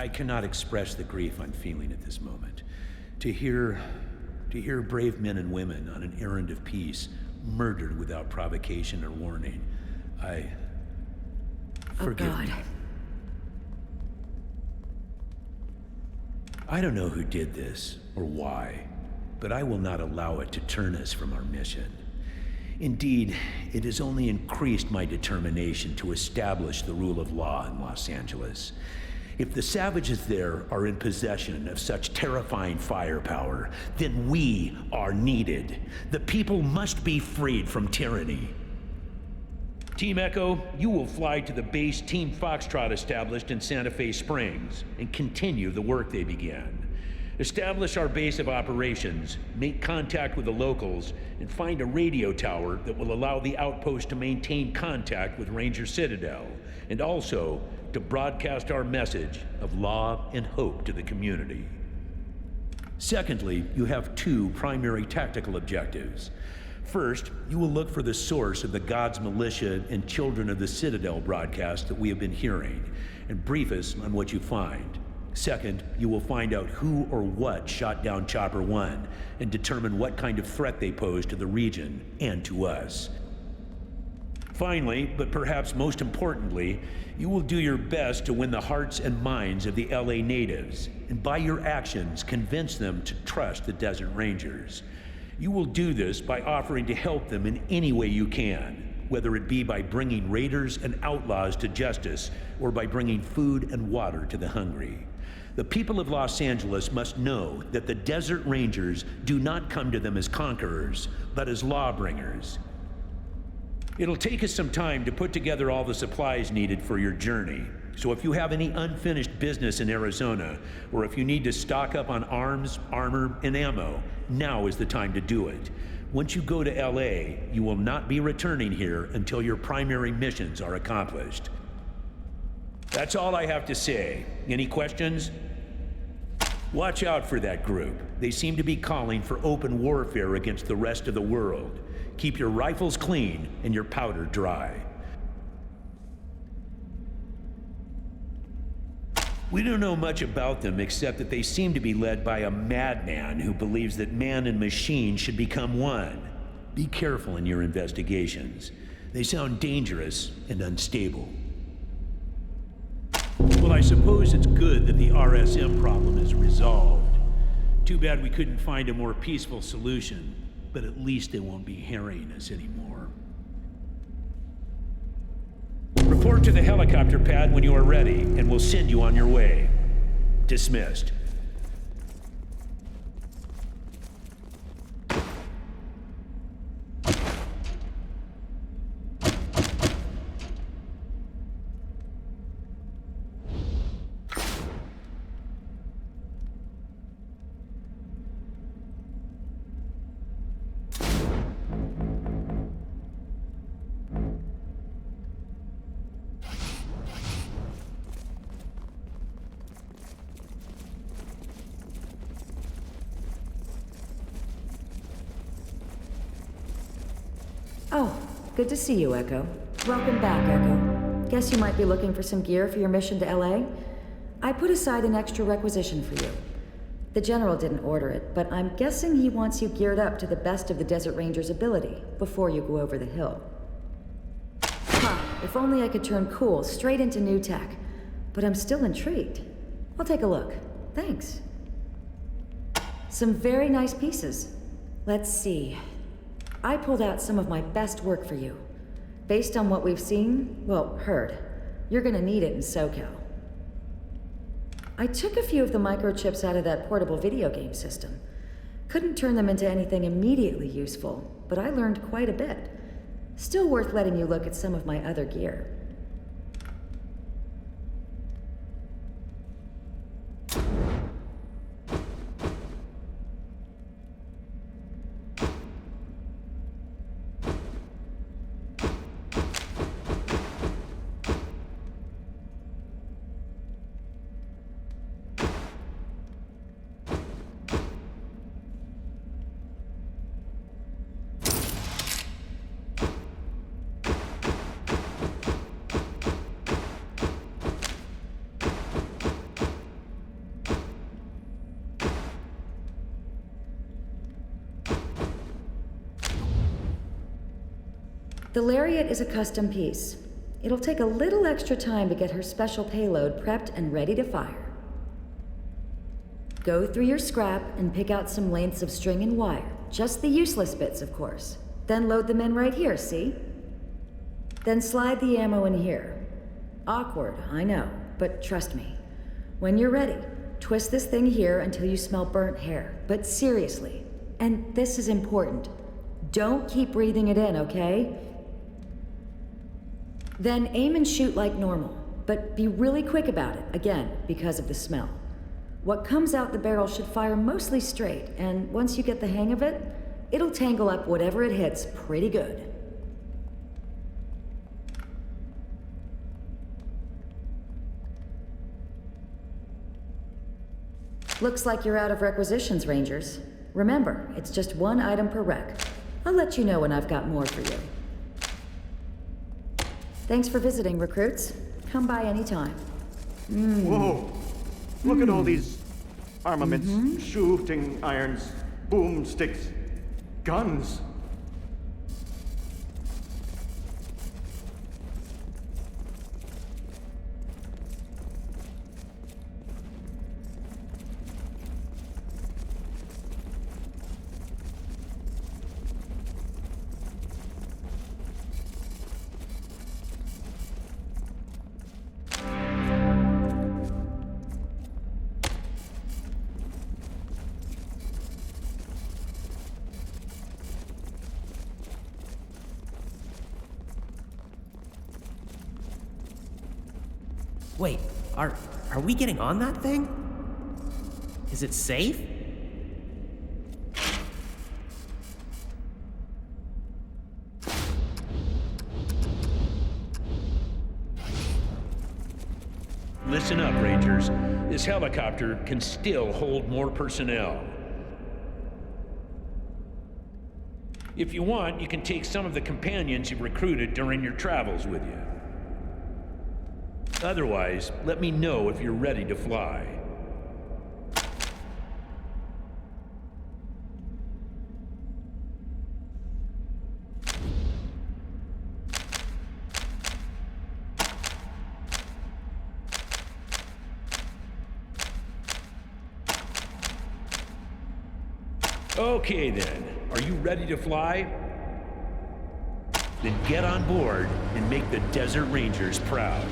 I cannot express the grief I'm feeling at this moment. To hear brave men and women on an errand of peace murdered without provocation or warning, forgive me. I don't know who did this or why, but I will not allow it to turn us from our mission. Indeed, it has only increased my determination to establish the rule of law in Los Angeles. If the savages there are in possession of such terrifying firepower, then we are needed. The people must be freed from tyranny. Team Echo, you will fly to the base Team Foxtrot established in Santa Fe Springs and continue the work they began. Establish our base of operations, make contact with the locals, and find a radio tower that will allow the outpost to maintain contact with Ranger Citadel, and also to broadcast our message of law and hope to the community. Secondly, you have two primary tactical objectives. First, you will look for the source of the Gods Militia and Children of the Citadel broadcast that we have been hearing, and brief us on what you find. Second, you will find out who or what shot down Chopper 1 and determine what kind of threat they pose to the region and to us. Finally, but perhaps most importantly, you will do your best to win the hearts and minds of the LA natives, and by your actions convince them to trust the Desert Rangers. You will do this by offering to help them in any way you can, whether it be by bringing raiders and outlaws to justice or by bringing food and water to the hungry. The people of Los Angeles must know that the Desert Rangers do not come to them as conquerors, but as lawbringers. It'll take us some time to put together all the supplies needed for your journey, so if you have any unfinished business in Arizona, or if you need to stock up on arms, armor, and ammo, now is the time to do it. Once you go to LA, you will not be returning here until your primary missions are accomplished. That's all I have to say. Any questions? Watch out for that group. They seem to be calling for open warfare against the rest of the world. Keep your rifles clean and your powder dry. We don't know much about them except that they seem to be led by a madman who believes that man and machine should become one. Be careful in your investigations. They sound dangerous and unstable. Well, I suppose it's good that the RSM problem is resolved. Too bad we couldn't find a more peaceful solution, but at least they won't be harrying us anymore. Report to the helicopter pad when you are ready, and we'll send you on your way. Dismissed. Oh, good to see you, Echo. Welcome back, Echo. Guess you might be looking for some gear for your mission to LA? I put aside an extra requisition for you. The General didn't order it, but I'm guessing he wants you geared up to the best of the Desert Ranger's ability before you go over the hill. If only I could turn cool straight into new tech. But I'm still intrigued. I'll take a look. Thanks. Some very nice pieces. Let's see. I pulled out some of my best work for you. Based on what we've seen, well, heard, you're gonna need it in SoCal. I took a few of the microchips out of that portable video game system. Couldn't turn them into anything immediately useful, but I learned quite a bit. Still worth letting you look at some of my other gear. The Lariat is a custom piece. It'll take a little extra time to get her special payload prepped and ready to fire. Go through your scrap and pick out some lengths of string and wire. Just the useless bits, of course. Then load them in right here, see? Then slide the ammo in here. Awkward, I know, but trust me. When you're ready, twist this thing here until you smell burnt hair. But seriously, and this is important, don't keep breathing it in, okay? Then aim and shoot like normal, but be really quick about it, again, because of the smell. What comes out the barrel should fire mostly straight, and once you get the hang of it, it'll tangle up whatever it hits pretty good. Looks like you're out of requisitions, Rangers. Remember, it's just one item per rec. I'll let you know when I've got more for you. Thanks for visiting, recruits. Come by anytime. Whoa! Look at all these armaments, shooting irons, boomsticks, guns. Wait, are we getting on that thing? Is it safe? Listen up, Rangers. This helicopter can still hold more personnel. If you want, you can take some of the companions you recruited during your travels with you. Otherwise, let me know if you're ready to fly. Okay then, are you ready to fly? Then get on board and make the Desert Rangers proud.